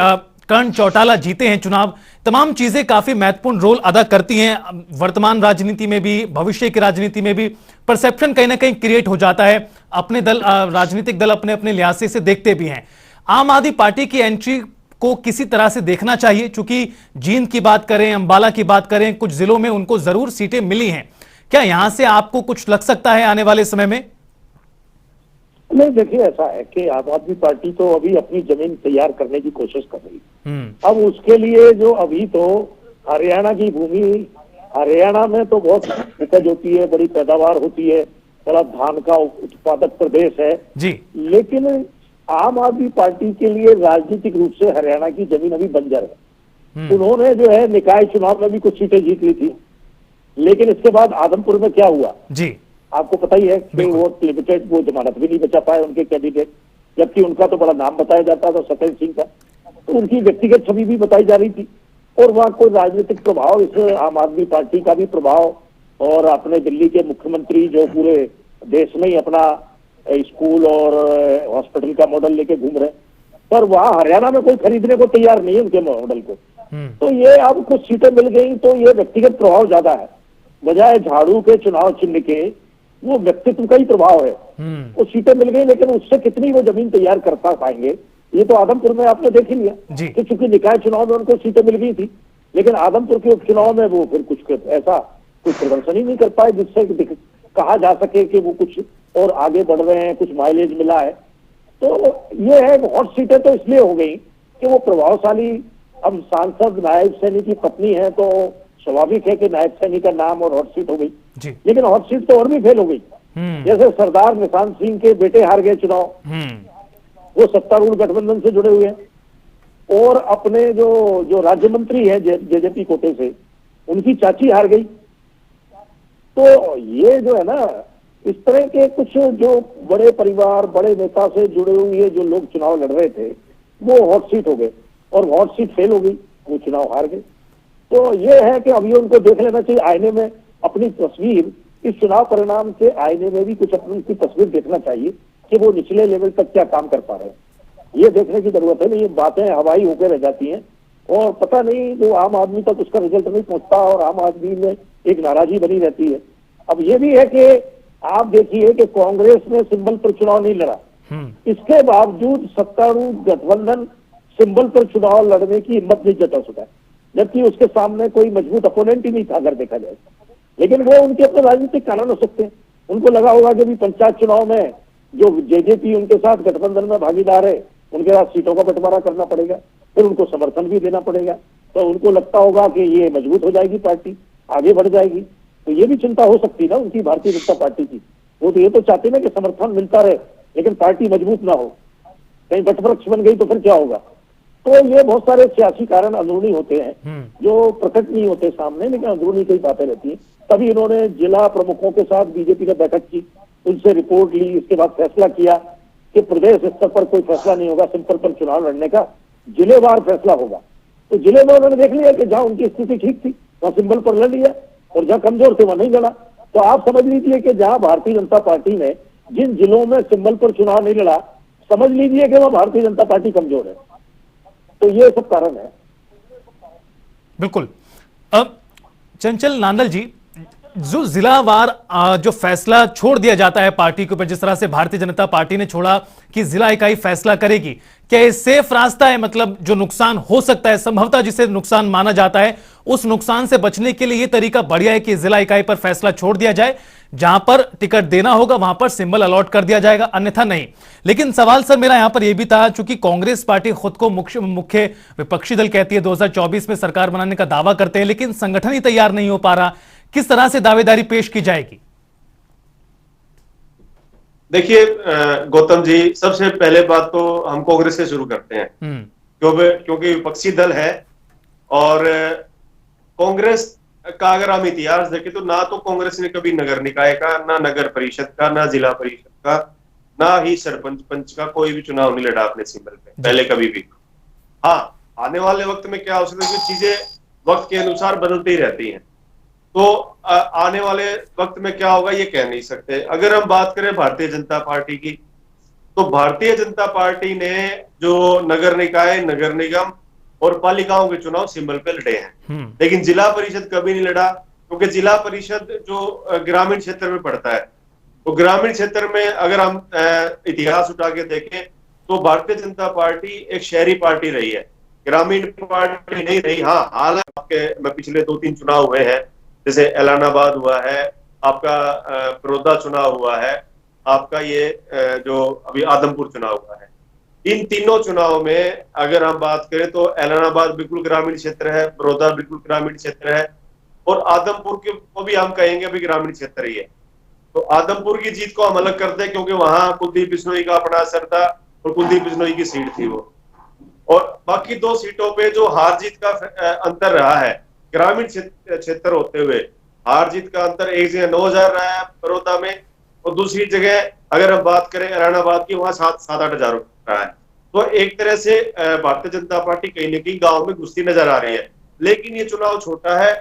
कर्ण चौटाला जीते हैं चुनाव, तमाम चीजें काफी महत्वपूर्ण रोल अदा करती हैं वर्तमान राजनीति में भी, भविष्य की राजनीति में भी। परसेप्शन कहीं ना कहीं क्रिएट हो जाता है, अपने दल, राजनीतिक दल अपने अपने लिहाज से देखते भी हैं। आम आदमी पार्टी की एंट्री को किसी तरह से देखना चाहिए, चूंकि जींद की बात करें, अंबाला की बात करें, कुछ जिलों में उनको जरूर सीटें मिली हैं। क्या यहां से आपको कुछ लग सकता है आने वाले समय में? नहीं, देखिए ऐसा है कि आम आदमी पार्टी तो अभी अपनी जमीन तैयार करने की कोशिश कर रही है। अब उसके लिए जो अभी तो हरियाणा की भूमि, हरियाणा में तो बहुत उपज होती है, बड़ी पैदावार होती है, बड़ा धान का उत्पादक प्रदेश है जी। लेकिन आम आदमी पार्टी के लिए राजनीतिक रूप से हरियाणा की जमीन अभी बंजर है। उन्होंने जो है निकाय चुनाव में भी कुछ सीटें जीत ली थी, लेकिन इसके बाद आदमपुर में क्या हुआ जी, आपको पता ही है कि वो लिमिटेड, वो जमानत भी नहीं बचा पाए उनके कैंडिडेट, जबकि उनका तो बड़ा नाम बताया जाता था सत्येंद्र सिंह का, तो उनकी व्यक्तिगत छवि भी बताई जा रही थी और वहाँ कोई राजनीतिक प्रभाव, इसमें आम आदमी पार्टी का भी प्रभाव, और अपने दिल्ली के मुख्यमंत्री जो पूरे देश में ही अपना स्कूल और हॉस्पिटल का मॉडल लेके घूम रहे, पर वहाँ हरियाणा में कोई खरीदने को तैयार नहीं है उनके मॉडल को। तो ये अब कुछ सीटें मिल गई तो ये व्यक्तिगत प्रभाव ज्यादा है, बजाय झाड़ू के चुनाव चिन्ह के वो व्यक्तित्व का ही प्रभाव है। वो सीटें मिल गई, लेकिन उससे कितनी वो जमीन तैयार करता पाएंगे, ये तो आदमपुर में आपने देख ही लिया कि चूंकि निकाय चुनाव में उनको सीटें मिल गई थी, लेकिन आदमपुर के उपचुनाव में वो फिर कुछ ऐसा कुछ प्रदर्शन ही नहीं कर पाए जिससे कहा जा सके कि वो कुछ और आगे बढ़ रहे हैं, कुछ माइलेज मिला है। तो ये है, हॉट सीटें तो इसलिए हो गई कि वो प्रभावशाली, अब सांसद नायब सैनी की पत्नी है तो स्वाभाविक है कि नायब सैनी का नाम और हॉट सीट हो गई, लेकिन हॉट सीट तो और भी फेल हो गई। जैसे सरदार निशांत सिंह के बेटे हार गए चुनाव, वो सत्तारूढ़ गठबंधन से जुड़े हुए हैं, और अपने जो राज्य मंत्री है जेजेपी कोटे से, उनकी चाची हार गई। तो ये जो है ना, इस तरह के कुछ जो बड़े परिवार, बड़े नेता से जुड़े हुए जो लोग चुनाव लड़ रहे थे वो हॉट सीट हो गए, और हॉट सीट फेल हो गई, वो चुनाव हार गए। तो ये है कि अभी उनको देख लेना चाहिए आईने में अपनी तस्वीर, इस चुनाव परिणाम के आईने में भी कुछ अपनी उनकी तस्वीर देखना चाहिए कि वो निचले लेवल तक क्या काम कर पा रहे हैं, ये देखने की जरूरत है। नहीं, ये बातें हवाई होकर रह जाती हैं और पता नहीं जो आम आदमी तक उसका रिजल्ट नहीं पहुंचता, और आम आदमी में एक नाराजगी बनी रहती है। अब ये भी है कि आप देखिए कि कांग्रेस ने सिंबल पर चुनाव नहीं लड़ा, इसके बावजूद सत्तारूढ़ गठबंधन सिंबल पर चुनाव लड़ने की हिम्मत नहीं जता सका, जबकि उसके सामने कोई मजबूत अपोनेंट ही नहीं था अगर देखा जाए। लेकिन वो उनके अपने राजनीतिक कारण हो सकते हैं, उनको लगा होगा कि भी पंचायत चुनाव में जो जेजेपी उनके साथ गठबंधन में भागीदार है, उनके साथ सीटों का बंटवारा करना पड़ेगा, फिर उनको समर्थन भी देना पड़ेगा, तो उनको लगता होगा कि ये मजबूत हो जाएगी पार्टी, आगे बढ़ जाएगी। तो ये भी चिंता हो सकती ना उनकी, भारतीय जनता पार्टी की। वो तो ये तो चाहते ना कि समर्थन मिलता रहे लेकिन पार्टी मजबूत ना हो, कहीं बटवृक्ष बन गई तो फिर क्या होगा। तो ये बहुत सारे सियासी कारण अंदरूनी होते हैं जो प्रकट नहीं होते सामने, लेकिन अंदरूनी कई बातें रहती हैं। तभी इन्होंने जिला प्रमुखों के साथ बीजेपी ने बैठक की, उनसे रिपोर्ट ली, इसके बाद फैसला किया कि प्रदेश स्तर पर कोई फैसला नहीं होगा सिंपल पर चुनाव लड़ने का, जिलेवार फैसला होगा। तो जिले में उन्होंने देख लिया कि जहां उनकी स्थिति ठीक थी वहां सिंबल पर लड़ लिया, और जहां कमजोर थे वहां नहीं लड़ा। तो आप समझ लीजिए कि जहां भारतीय जनता पार्टी ने जिन जिलों में सिंबल पर चुनाव नहीं लड़ा, समझ लीजिए कि वह भारतीय जनता पार्टी कमजोर है। तो ये सब कारण है। बिल्कुल। अब चंचल नांदल जी, जो जिलावार जो फैसला छोड़ दिया जाता है पार्टी के ऊपर, जिस तरह से भारतीय जनता पार्टी ने छोड़ा कि जिला इकाई फैसला करेगी, क्या ये सेफ रास्ता है? मतलब जो नुकसान हो सकता है, संभवतः जिसे नुकसान माना जाता है, उस नुकसान से बचने के लिए ये तरीका बढ़िया है कि जिला इकाई पर फैसला छोड़ दिया जाए, जहां पर टिकट देना होगा वहां पर सिंबल अलॉट कर दिया जाएगा, अन्यथा नहीं। लेकिन सवाल सर मेरा यहां पर यह भी था, चूंकि कांग्रेस पार्टी खुद को मुख्य विपक्षी दल कहती है, 2024 में सरकार बनाने का दावा करते हैं, लेकिन संगठन ही तैयार नहीं हो पा रहा, किस तरह से दावेदारी पेश की जाएगी? देखिए गौतम जी, सबसे पहले बात तो हम कांग्रेस से शुरू करते हैं, क्योंकि विपक्षी दल है, और कांग्रेस का अगर हम इतिहास देखें तो ना तो कांग्रेस ने कभी नगर निकाय का, ना नगर परिषद का, ना जिला परिषद का, ना ही सरपंच पंच का कोई भी चुनाव नहीं लड़ा अपने सिंबल पे पहले कभी भी। हाँ, आने वाले वक्त में क्या हो सकता है कि चीजें वक्त के अनुसार बदलती ही रहती हैं, तो आने वाले वक्त में क्या होगा ये कह नहीं सकते। अगर हम बात करें भारतीय जनता पार्टी की, तो भारतीय जनता पार्टी ने जो नगर निकाय, नगर निगम और पालिकाओं के चुनाव सिंबल पे लड़े हैं। लेकिन जिला परिषद कभी नहीं लड़ा, क्योंकि जिला परिषद जो ग्रामीण क्षेत्र में पड़ता है, तो ग्रामीण क्षेत्र में अगर हम इतिहास उठा के देखें तो भारतीय जनता पार्टी एक शहरी पार्टी रही है, ग्रामीण पार्टी नहीं रही। हाँ, हालांकि मैं पिछले 2-3 चुनाव हुए हैं, जैसे ऐलानाबाद हुआ है, आपका बड़ौदा चुनाव हुआ है, आपका ये जो अभी आदमपुर चुनाव हुआ है, इन तीनों चुनाव में अगर हम बात करें तो ऐलानाबाद बिल्कुल ग्रामीण क्षेत्र है, बड़ौदा बिल्कुल ग्रामीण क्षेत्र है, और आदमपुर को भी हम कहेंगे अभी ग्रामीण क्षेत्र ही है। तो आदमपुर की जीत को हम अलग करते हैं क्योंकि वहां कुलदीप बिश्नोई का अपना असर था और कुलदीप बिश्नोई की सीट थी वो। और बाकी 2 सीटों पे जो हार जीत का अंतर रहा है, ग्रामीण क्षेत्र होते हुए हार जीत का अंतर एक जगह 9,000 रहा है बड़ौदा में, और दूसरी जगह अगर हम बात करें ऐलानाबाद की, वहां 7-8 हजार रहा है। तो एक तरह से भारतीय जनता पार्टी कहीं न कहीं गांव में घुसती नजर आ रही है। लेकिन ये चुनाव छोटा है,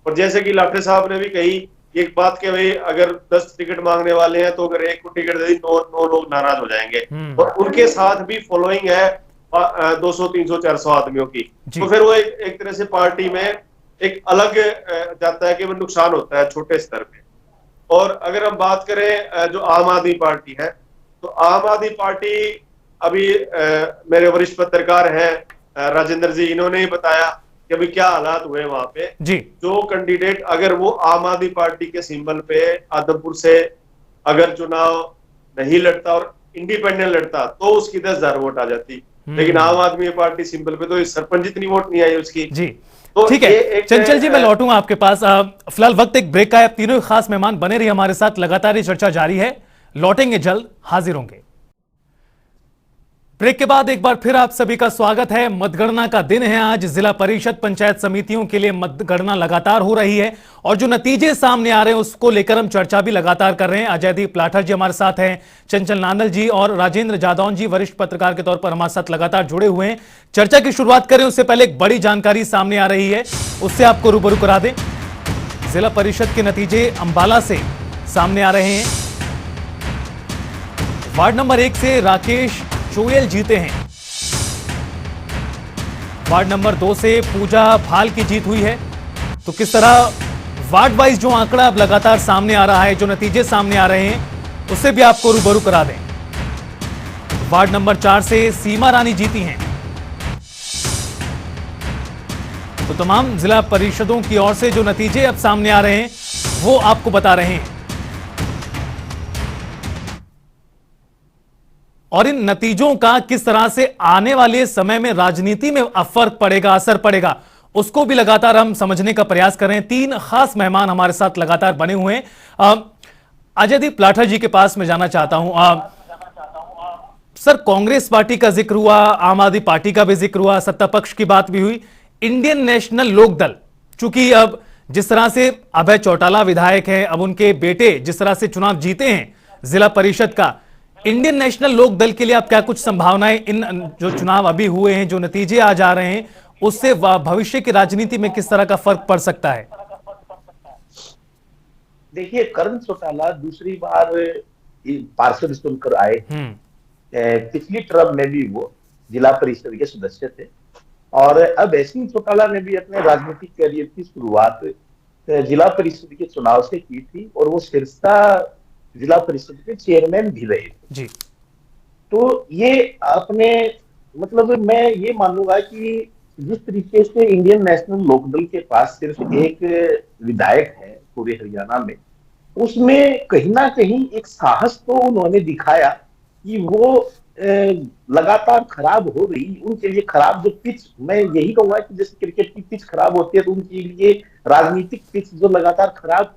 और जैसे कि लाठे साहब ने भी कही एक बात के भाई अगर 10 टिकट मांगने वाले हैं तो अगर एक को टिकट दे दी 9 लोग नाराज हो जाएंगे, और उनके साथ भी फॉलोइंग है 200, 300, 400 आदमियों की, तो फिर वो एक तरह से पार्टी में एक अलग जाता है कि वो नुकसान होता है छोटे स्तर पे। और अगर हम बात करें जो आम आदमी पार्टी है, तो आम आदमी पार्टी अभी मेरे वरिष्ठ पत्रकार हैं राजेंद्र जी, इन्होंने ही बताया कि अभी क्या हालात हुए वहां पे जी। जो कैंडिडेट अगर वो आम आदमी पार्टी के सिंबल पे आदमपुर से अगर चुनाव नहीं लड़ता और इंडिपेंडेंट लड़ता तो उसकी 10,000 वोट आ जाती, लेकिन आम आदमी पार्टी सिंबल पे तो सरपंच जितनी वोट नहीं आई उसकी जी। तो ठीक है चंचल जी, मैं लौटूंगा आपके पास। फिलहाल वक्त एक ब्रेक का है, आप तीनों खास मेहमान बने रहिए हमारे साथ, लगातार ये चर्चा जारी है, लौटेंगे जल्द, हाजिर होंगे। ब्रेक के बाद एक बार फिर आप सभी का स्वागत है। मतगणना का दिन है आज, जिला परिषद पंचायत समितियों के लिए मतगणना लगातार हो रही है, और जो नतीजे सामने आ रहे हैं उसको लेकर हम चर्चा भी लगातार कर रहे हैं। अजयदीप लाठर जी हमारे साथ हैं, चंचल नांदल जी और राजेंद्र जादौन जी वरिष्ठ पत्रकार के तौर पर हमारे साथ लगातार जुड़े हुए हैं। चर्चा की शुरुआत करें उससे पहले एक बड़ी जानकारी सामने आ रही है, उससे आपको रूबरू करा दें। जिला परिषद के नतीजे अंबाला से सामने आ रहे हैं। वार्ड नंबर 1 से राकेश चोयल जीते हैं। वार्ड नंबर 2 से पूजा भाल की जीत हुई है। तो किस तरह वार्ड वाइज जो आंकड़ा अब लगातार सामने आ रहा है, जो नतीजे सामने आ रहे हैं, उससे भी आपको रूबरू करा दें। वार्ड नंबर 4 से सीमा रानी जीती हैं। तो तमाम जिला परिषदों की ओर से जो नतीजे अब सामने आ रहे हैं वो आपको बता रहे हैं, और इन नतीजों का किस तरह से आने वाले समय में राजनीति में फर्क पड़ेगा, असर पड़ेगा, उसको भी लगातार हम समझने का प्रयास कर रहे हैं। 3 खास मेहमान हमारे साथ लगातार बने हुए हैं। अजयदीप लाठर जी के पास मैं जाना चाहता हूं। सर, कांग्रेस पार्टी का जिक्र हुआ, आम आदमी पार्टी का भी जिक्र हुआ, सत्ता पक्ष की बात भी हुई, इंडियन नेशनल लोकदल, चूंकि अब जिस तरह से अभय चौटाला विधायक हैं, अब उनके बेटे जिस तरह से चुनाव जीते हैं जिला परिषद का, इंडियन नेशनल लोकदल के लिए आप क्या कुछ संभावनाएं, इन जो चुनाव अभी हुए हैं, जो नतीजे आ जा रहे हैं, उससे भविष्य की राजनीति में किस तरह का फर्क पड़ सकता है? देखिए, करण चौटाला दूसरी बार पार्षद चुनकर आए। पिछली टर्म में भी वो जिला परिषद के सदस्य थे, और अब ऐसी चौटाला ने भी अपने राजनीतिक करियर की शुरुआत जिला परिषद के चुनाव से की थी, और वो सिरसा जिला परिषद के चेयरमैन भी रहे जी। तो ये अपने मतलब मैं ये मानूंगा कि जिस तरीके से इंडियन नेशनल लोकदल के पास सिर्फ एक विधायक है पूरे हरियाणा में, उसमें कहीं ना कहीं एक साहस तो उन्होंने दिखाया कि वो लगातार खराब हो रही, उनके लिए खराब जो पिच, मैं यही कहूंगा कि जैसे क्रिकेट की पिच खराब होती है, तो उनके लिए राजनीतिक पिच जो लगातार खराब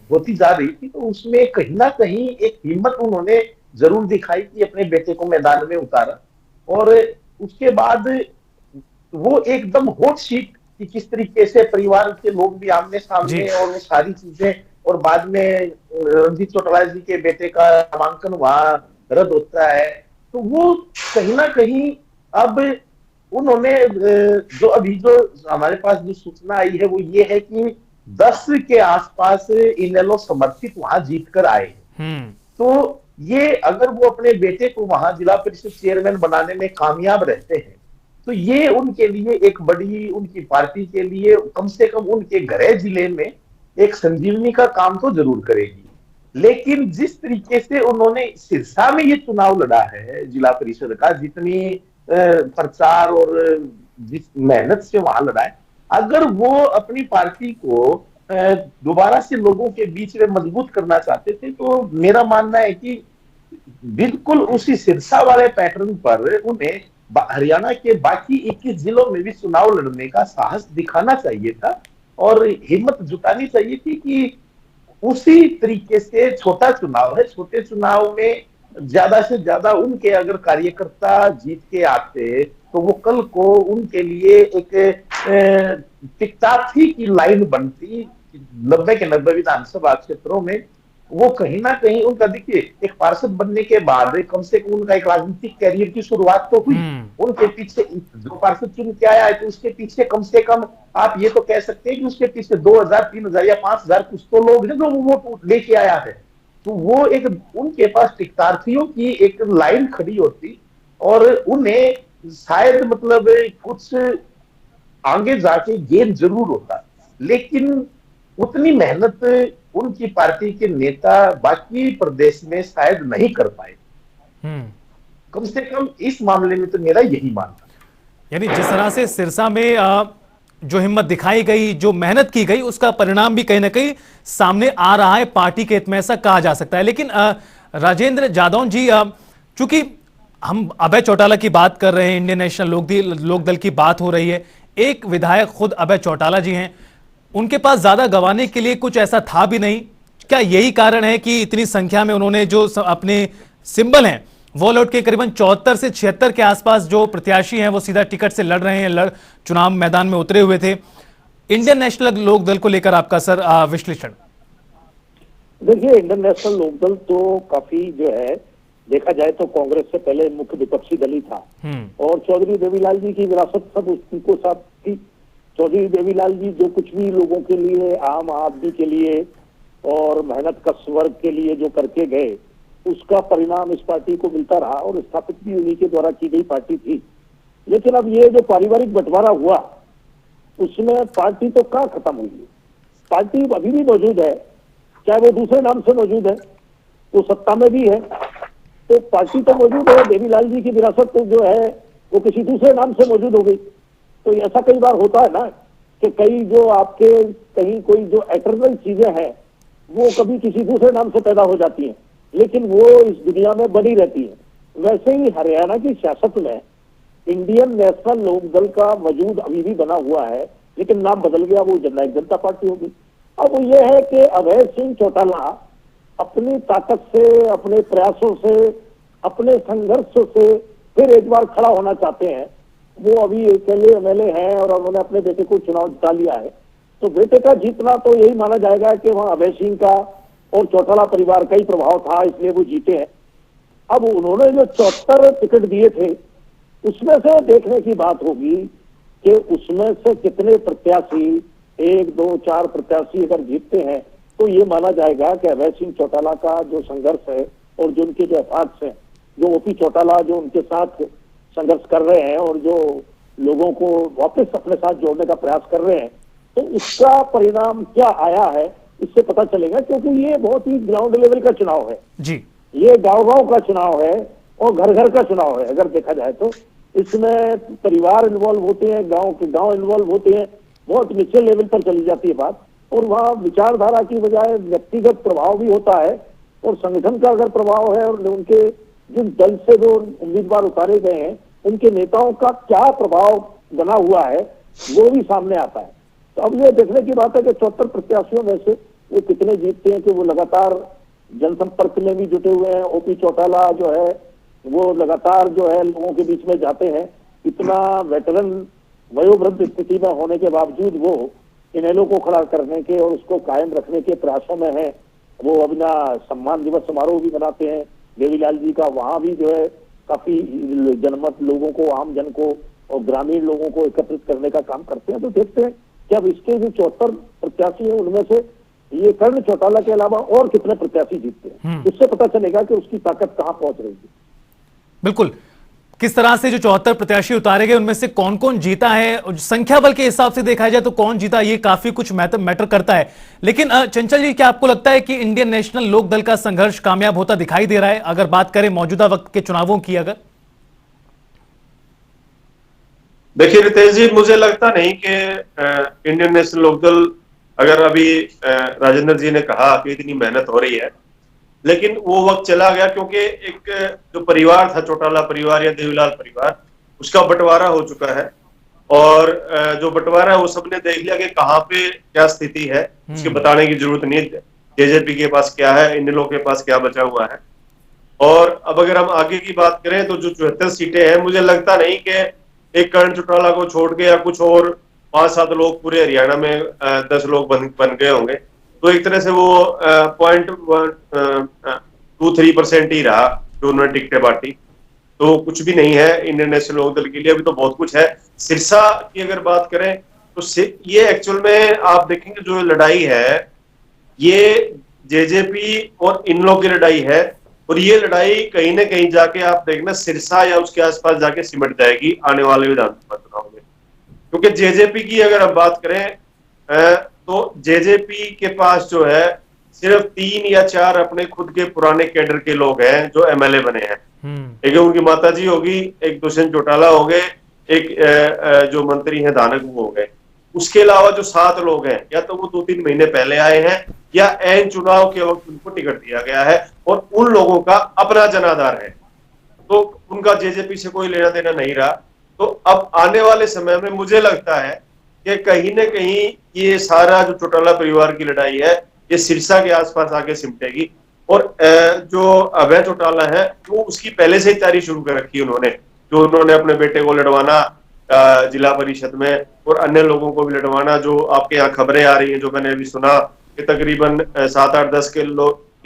होती जा रही थी, तो उसमें कहीं ना कहीं एक हिम्मत उन्होंने जरूर दिखाई कि अपने बेटे को मैदान में उतारा, और उसके बाद वो एकदम हॉट सीट कि किस तरीके से परिवार के लोग भी आमने सामने, और वो सारी चीजें, और बाद में रणजीत चौटाला जी के बेटे का नामांकन वहां रद्द होता है, तो वो कहीं ना कहीं अब उन्होंने जो अभी जो हमारे पास जो सूचना आई है वो ये है कि 10 के आसपास इनेलो समर्थित वहां जीत कर आए। तो ये अगर वो अपने बेटे को वहां जिला परिषद चेयरमैन बनाने में कामयाब रहते हैं, तो ये उनके लिए एक बड़ी, उनकी पार्टी के लिए कम से कम उनके गृह जिले में एक संजीवनी का काम तो जरूर करेगी। लेकिन जिस तरीके से उन्होंने सिरसा में ये चुनाव लड़ा है जिला परिषद का, जितनी प्रचार और जिस मेहनत से वहां लड़ा है, अगर वो अपनी पार्टी को दोबारा से लोगों के बीच में मजबूत करना चाहते थे, तो मेरा मानना है कि बिल्कुल उसी सिरसा वाले पैटर्न पर उन्हें हरियाणा के बाकी 21 जिलों में भी चुनाव लड़ने का साहस दिखाना चाहिए था और हिम्मत जुटानी चाहिए थी कि उसी तरीके से छोटा चुनाव है, छोटे चुनाव में ज्यादा से ज्यादा उनके अगर कार्यकर्ता जीत के आते तो वो कल को उनके लिए एक टिकटाथी की लाइन बनती 90 के 90 विधानसभा क्षेत्रों में। वो कहीं ना कहीं उनका, देखिए, एक पार्षद बनने के बाद कम से कम उनका एक राजनीतिक कैरियर की शुरुआत तो हुई। उनके पीछे जो पार्षद चुन के आया है तो उसके पीछे कम से कम आप ये तो कह सकते हैं कि उसके पीछे 2000, 3000 या 5000 कुछ तो लोग हैं जो वो लेके आया है। तो वो एक उनके पास टिकटार्थियों की एक लाइन खड़ी होती और उन्हें शायद मतलब कुछ आगे जाके गेम जरूर होता, लेकिन उतनी मेहनत उनकी पार्टी के नेता बाकी प्रदेश में शायद नहीं कर पाए। कम से कम इस मामले में तो मेरा यही मानना है। यानी जिस तरह से सिरसा में जो हिम्मत दिखाई गई, जो मेहनत की गई, उसका परिणाम भी कहीं ना कहीं सामने आ रहा है पार्टी के हित में, ऐसा कहा जा सकता है। लेकिन राजेंद्र जादौन जी, चूंकि हम अभय चौटाला की बात कर रहे हैं, इंडियन नेशनल लोकदल की बात हो रही है, एक विधायक खुद अभय चौटाला जी हैं, उनके पास ज्यादा गंवाने के लिए कुछ ऐसा था भी नहीं। क्या यही कारण है कि इतनी संख्या में उन्होंने जो अपने सिंबल हैं वो लौट के करीबन 74 से 76 के आसपास जो प्रत्याशी हैं वो सीधा टिकट से लड़ रहे हैं, चुनाव मैदान में उतरे हुए थे। इंडियन नेशनल लोकदल को लेकर आपका सर विश्लेषण? देखिए, इंडियन नेशनल लोकदल तो काफी जो है, देखा जाए तो कांग्रेस से पहले मुख्य विपक्षी दल ही था और चौधरी देवीलाल जी की विरासत सब उनको साथ थी। चौधरी देवीलाल जी जो कुछ भी लोगों के लिए, आम आदमी के लिए और मेहनत कश वर्ग के लिए जो करके गए, उसका परिणाम इस पार्टी को मिलता रहा और स्थापित भी उन्हीं के द्वारा की गई पार्टी थी। लेकिन अब ये जो पारिवारिक बंटवारा हुआ, उसमें पार्टी तो कहाँ खत्म हुई है, पार्टी अभी भी मौजूद है, चाहे वो दूसरे नाम से मौजूद है, वो सत्ता में भी है, तो पार्टी तो मौजूद है। देवीलाल जी की विरासत तो जो है वो किसी दूसरे नाम से मौजूद हो गई। तो ऐसा कई बार होता है ना कि कई जो आपके कहीं कोई जो एटर्नल चीजें हैं वो कभी किसी दूसरे नाम से पैदा हो जाती हैं, लेकिन वो इस दुनिया में बनी रहती है। वैसे ही हरियाणा की सियासत में इंडियन नेशनल लोकदल का वजूद अभी भी बना हुआ है, लेकिन नाम बदल गया, वो जननायक जनता पार्टी होगी। अब वो ये है कि अभय सिंह चौटाला अपनी ताकत से, अपने प्रयासों से, अपने संघर्ष से फिर एक बार खड़ा होना चाहते हैं। वो अभी अकेले एमएलए हैं और उन्होंने अपने बेटे को चुनाव जिता लिया है, तो बेटे का जीतना तो यही माना जाएगा कि वहां अभय सिंह का और चौटाला परिवार का ही प्रभाव था, इसलिए वो जीते हैं। अब उन्होंने जो 74 टिकट दिए थे, उसमें से देखने की बात होगी कि उसमें से कितने प्रत्याशी, 1, 2, 4 प्रत्याशी अगर जीतते हैं तो ये माना जाएगा कि अभय सिंह चौटाला का जो संघर्ष है और जो उनके जो एफर्ट्स हैं, जो ओपी चौटाला जो उनके साथ संघर्ष कर रहे हैं और जो लोगों को वापस अपने साथ जोड़ने का प्रयास कर रहे हैं, तो उसका परिणाम क्या आया है इससे पता चलेगा। क्योंकि ये बहुत ही ग्राउंड लेवल का चुनाव है जी, ये गांव-गांव का चुनाव है और घर-घर का चुनाव है। अगर देखा जाए तो इसमें परिवार इन्वॉल्व होते हैं, गांव के गांव इन्वॉल्व होते हैं, बहुत निचले लेवल पर चली जाती है बात, और वहाँ विचारधारा की बजाय व्यक्तिगत प्रभाव भी होता है और संगठन का अगर प्रभाव है और उनके जिन दल से जो उम्मीदवार उतारे गए हैं उनके नेताओं का क्या प्रभाव बना हुआ है वो भी सामने आता है। तो अब ये देखने की बात है कि 74 प्रत्याशियों में से वो कितने जीतते हैं, कि वो लगातार जनसंपर्क में भी जुटे हुए हैं। ओपी चौटाला जो है वो लगातार जो है लोगों के बीच में जाते हैं, इतना वेटरन वयोवृद्ध स्थिति में होने के बावजूद वो इनेलो को खड़ा करने के और उसको कायम रखने के प्रयासों में है। वो अपना सम्मान दिवस समारोह भी मनाते हैं देवीलाल जी का, वहां भी जो है काफी जनमत लोगों को, आम जन को और ग्रामीण लोगों को एकत्रित करने का काम करते हैं। तो देखते हैं कि अब इसके जो 74 प्रत्याशी हैं उनमें से ये कर्ण चौटाला के अलावा और कितने प्रत्याशी जीतते हैं, इससे पता चलेगा कि उसकी ताकत कहां पहुंच रही है। बिल्कुल, किस तरह से जो 74 प्रत्याशी उतारे गए उनमें से कौन कौन जीता है, संख्या बल के हिसाब से देखा जाए तो कौन जीता, ये काफी कुछ मैटर करता है। लेकिन चंचल जी, क्या आपको लगता है कि इंडियन नेशनल लोक दल का संघर्ष कामयाब होता दिखाई दे रहा है, अगर बात करें मौजूदा वक्त के चुनावों की? अगर देखिए रितेश जी, मुझे लगता नहीं कि इंडियन नेशनल लोकदल, अगर अभी राजेंद्र जी ने कहा कि इतनी मेहनत हो रही है, लेकिन वो वक्त चला गया क्योंकि एक जो परिवार था, चौटाला परिवार या देवीलाल परिवार, उसका बंटवारा हो चुका है। और जो बंटवारा है वो सबने देख लिया कि कहाँ पे क्या स्थिति है, उसके बताने की जरूरत नहीं है। जेजेपी के पास क्या है, इन लोगों के पास क्या बचा हुआ है। और अब अगर हम आगे की बात करें तो जो 74 सीटें हैं, मुझे लगता नहीं कि एक करण चौटाला को छोड़ के या कुछ और 5-7 लोग पूरे हरियाणा में 10 लोग बन गए होंगे, तो एक तरह से वो 0.23% ही रहा जो उन्होंने टिकटें बांटी। तो कुछ भी नहीं है इंडियन नेशनल लोकदल के लिए, अभी तो बहुत कुछ है। सिरसा की अगर बात करें तो ये एक्चुअल में आप देखेंगे जो लड़ाई है, ये जेजेपी और इन लोगों की लड़ाई है। और ये लड़ाई कहीं ना कहीं जाके आप देखना सिरसा या उसके आसपास जाके सिमट जाएगी आने वाले विधानसभा चुनाव में। क्योंकि जेजेपी की अगर हम बात करें तो जेजेपी के पास जो है सिर्फ 3 या 4 अपने खुद के पुराने कैडर के लोग हैं जो एमएलए बने हैं। एक उनकी माताजी होगी, एक दुष्यंत चौटाला हो गए, एक जो मंत्री हैं दानक वो हो गए। उसके अलावा जो 7 लोग हैं, या तो वो 2-3 महीने पहले आए हैं या एन चुनाव के वक्त उनको टिकट दिया गया है और उन लोगों का अपना जनाधार है, तो उनका जेजेपी से कोई लेना देना नहीं रहा। तो अब आने वाले समय में मुझे लगता है कि कहीं ना कहीं ये सारा जो चौटाला परिवार की लड़ाई है, ये सिरसा के आसपास आके सिमटेगी। और जो अभय चौटाला है वो उसकी पहले से ही तैयारी शुरू कर रखी है उन्होंने, जो उन्होंने अपने बेटे को लड़वाना जिला परिषद में और अन्य लोगों को भी लड़वाना। जो आपके यहाँ खबरें आ रही हैं, जो मैंने अभी सुना कि तकरीबन 7-8-10 के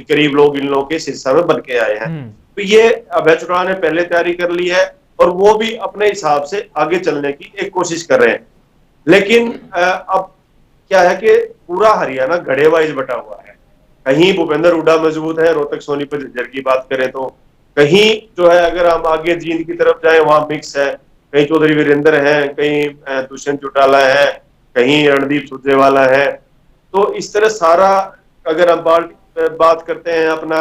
करीब लोग इन लोगों के सिरसा में बन के आए हैं। तो ये अभय चौटाला ने पहले तैयारी कर ली है और वो भी अपने हिसाब से आगे चलने की एक कोशिश कर रहे हैं। लेकिन अब क्या है कि पूरा हरियाणा गढ़े वाइज बटा हुआ है। कहीं भूपेंद्र हुड्डा मजबूत है, रोहतक सोनीपत झज्जर की बात करें तो, कहीं जो है अगर हम आगे जींद की तरफ जाए वहां मिक्स है, कहीं चौधरी वीरेंद्र है, कहीं दुष्यंत चौटाला है, कहीं रणदीप सुरजेवाला है। तो इस तरह सारा अगर हम बात करते हैं अपना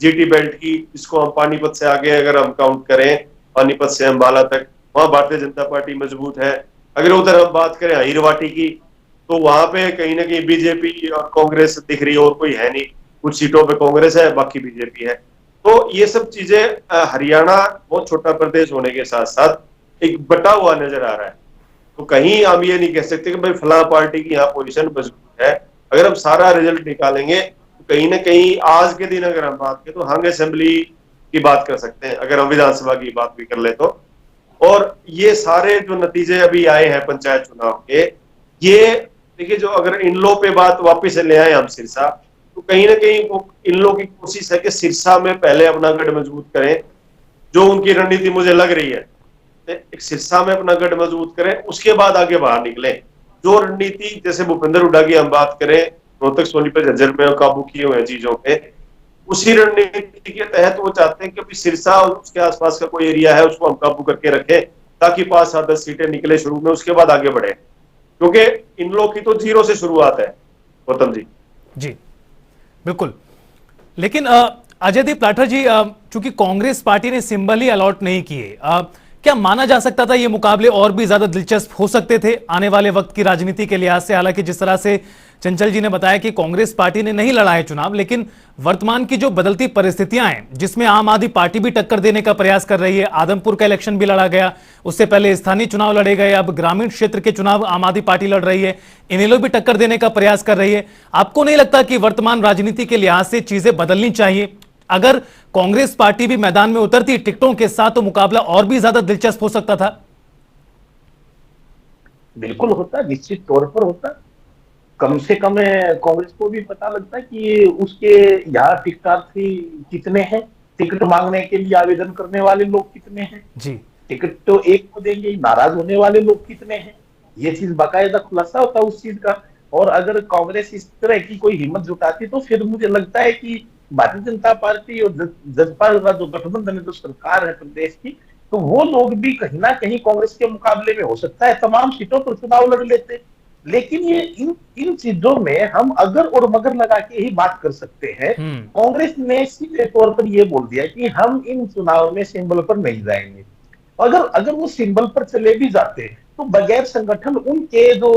जीटी बेल्ट की, जिसको हम पानीपत से आगे अगर हम काउंट करें, पानीपत से अंबाला तक, वहां भारतीय जनता पार्टी मजबूत है। अगर उधर हम बात करें हिरवाटी की, तो वहां पे कहीं ना कहीं बीजेपी और कांग्रेस दिख रही है, और कोई है नहीं। कुछ सीटों पे कांग्रेस है, बाकी बीजेपी है। तो ये सब चीजें, हरियाणा बहुत छोटा प्रदेश होने के साथ साथ एक बटा हुआ नजर आ रहा है। तो कहीं हम ये नहीं कह सकते कि भाई फलां पार्टी की यहाँ पोजीशन मजबूत है। अगर हम सारा रिजल्ट निकालेंगे तो कहीं ना कहीं आज के दिन अगर हम बात करें तो हंग असेंबली की बात कर सकते हैं, अगर हम विधानसभा की बात भी कर ले तो। और ये सारे जो नतीजे अभी आए हैं पंचायत चुनाव के, ये देखिए, जो अगर इन लोगों पे बात वापिस ले आए हम सिरसा, तो कहीं ना कहीं वो इन लोगों की कोशिश है कि सिरसा में पहले अपना गढ़ मजबूत करें। जो उनकी रणनीति मुझे लग रही है, एक सिरसा में अपना गढ़ मजबूत करें, उसके बाद आगे बाहर निकले। जो रणनीति जैसे भूपेंद्र हुड्डा की हम बात करें, रोहतक सोनीपत झज्जर में काबू किए हुए हैं चीजों पे, उसी रणनीति के तहत वो चाहते हैं कि सिरसा और उसके आसपास का कोई एरिया है उसको हम काबू करके रखें, ताकि 5-7-10 सीटें निकले शुरू में, उसके बाद आगे बढ़े। क्योंकि इन लोग की तो 0 से शुरुआत है गौतम जी। जी बिल्कुल। लेकिन अजयदीप लाठर जी, चूंकि कांग्रेस पार्टी ने सिंबल ही अलॉट नहीं किए, क्या माना जा सकता था ये मुकाबले और भी ज्यादा दिलचस्प हो सकते थे आने वाले वक्त की राजनीति के लिहाज से? हालांकि जिस तरह से चंचल जी ने बताया कि कांग्रेस पार्टी ने नहीं लड़ा है चुनाव, लेकिन वर्तमान की जो बदलती परिस्थितियां हैं, जिसमें आम आदमी पार्टी भी टक्कर देने का प्रयास कर रही है, आदमपुर का इलेक्शन भी लड़ा गया, उससे पहले स्थानीय चुनाव लड़े गए, अब ग्रामीण क्षेत्र के चुनाव आम आदमी पार्टी लड़ रही है, इनेलो भी टक्कर देने का प्रयास कर रही है। आपको नहीं लगता कि वर्तमान राजनीति के लिहाज से चीजें बदलनी चाहिए? अगर कांग्रेस पार्टी भी मैदान में उतरती टिकटों के साथ तो मुकाबला और भी ज्यादा दिलचस्प हो सकता था। बिल्कुल होता, निश्चित तौर पर होता। कम से कम कांग्रेस को भी पता लगता है कि उसके यहाँ टिकटार्थी कितने हैं, टिकट मांगने के लिए आवेदन करने वाले लोग कितने हैं जी। टिकट तो एक को देंगे, नाराज होने वाले लोग कितने हैं, ये चीज बाकायदा खुलासा होता है उस चीज का। और अगर कांग्रेस इस तरह की कोई हिम्मत जुटाती तो फिर मुझे लगता है कि भारतीय जनता पार्टी और जसपा का जो गठबंधन है, जो सरकार है प्रदेश की, तो वो लोग भी कहीं ना कहीं कांग्रेस के मुकाबले में हो सकता है तमाम सीटों पर चुनाव लड़ लेते। लेकिन ये इन इन चीजों में हम अगर और मगर लगा के ही बात कर सकते हैं। कांग्रेस ने सीधे तौर पर यह बोल दिया कि हम इन चुनाव में सिंबल पर नहीं जाएंगे। अगर अगर वो सिंबल पर चले भी जाते तो बगैर संगठन उनके जो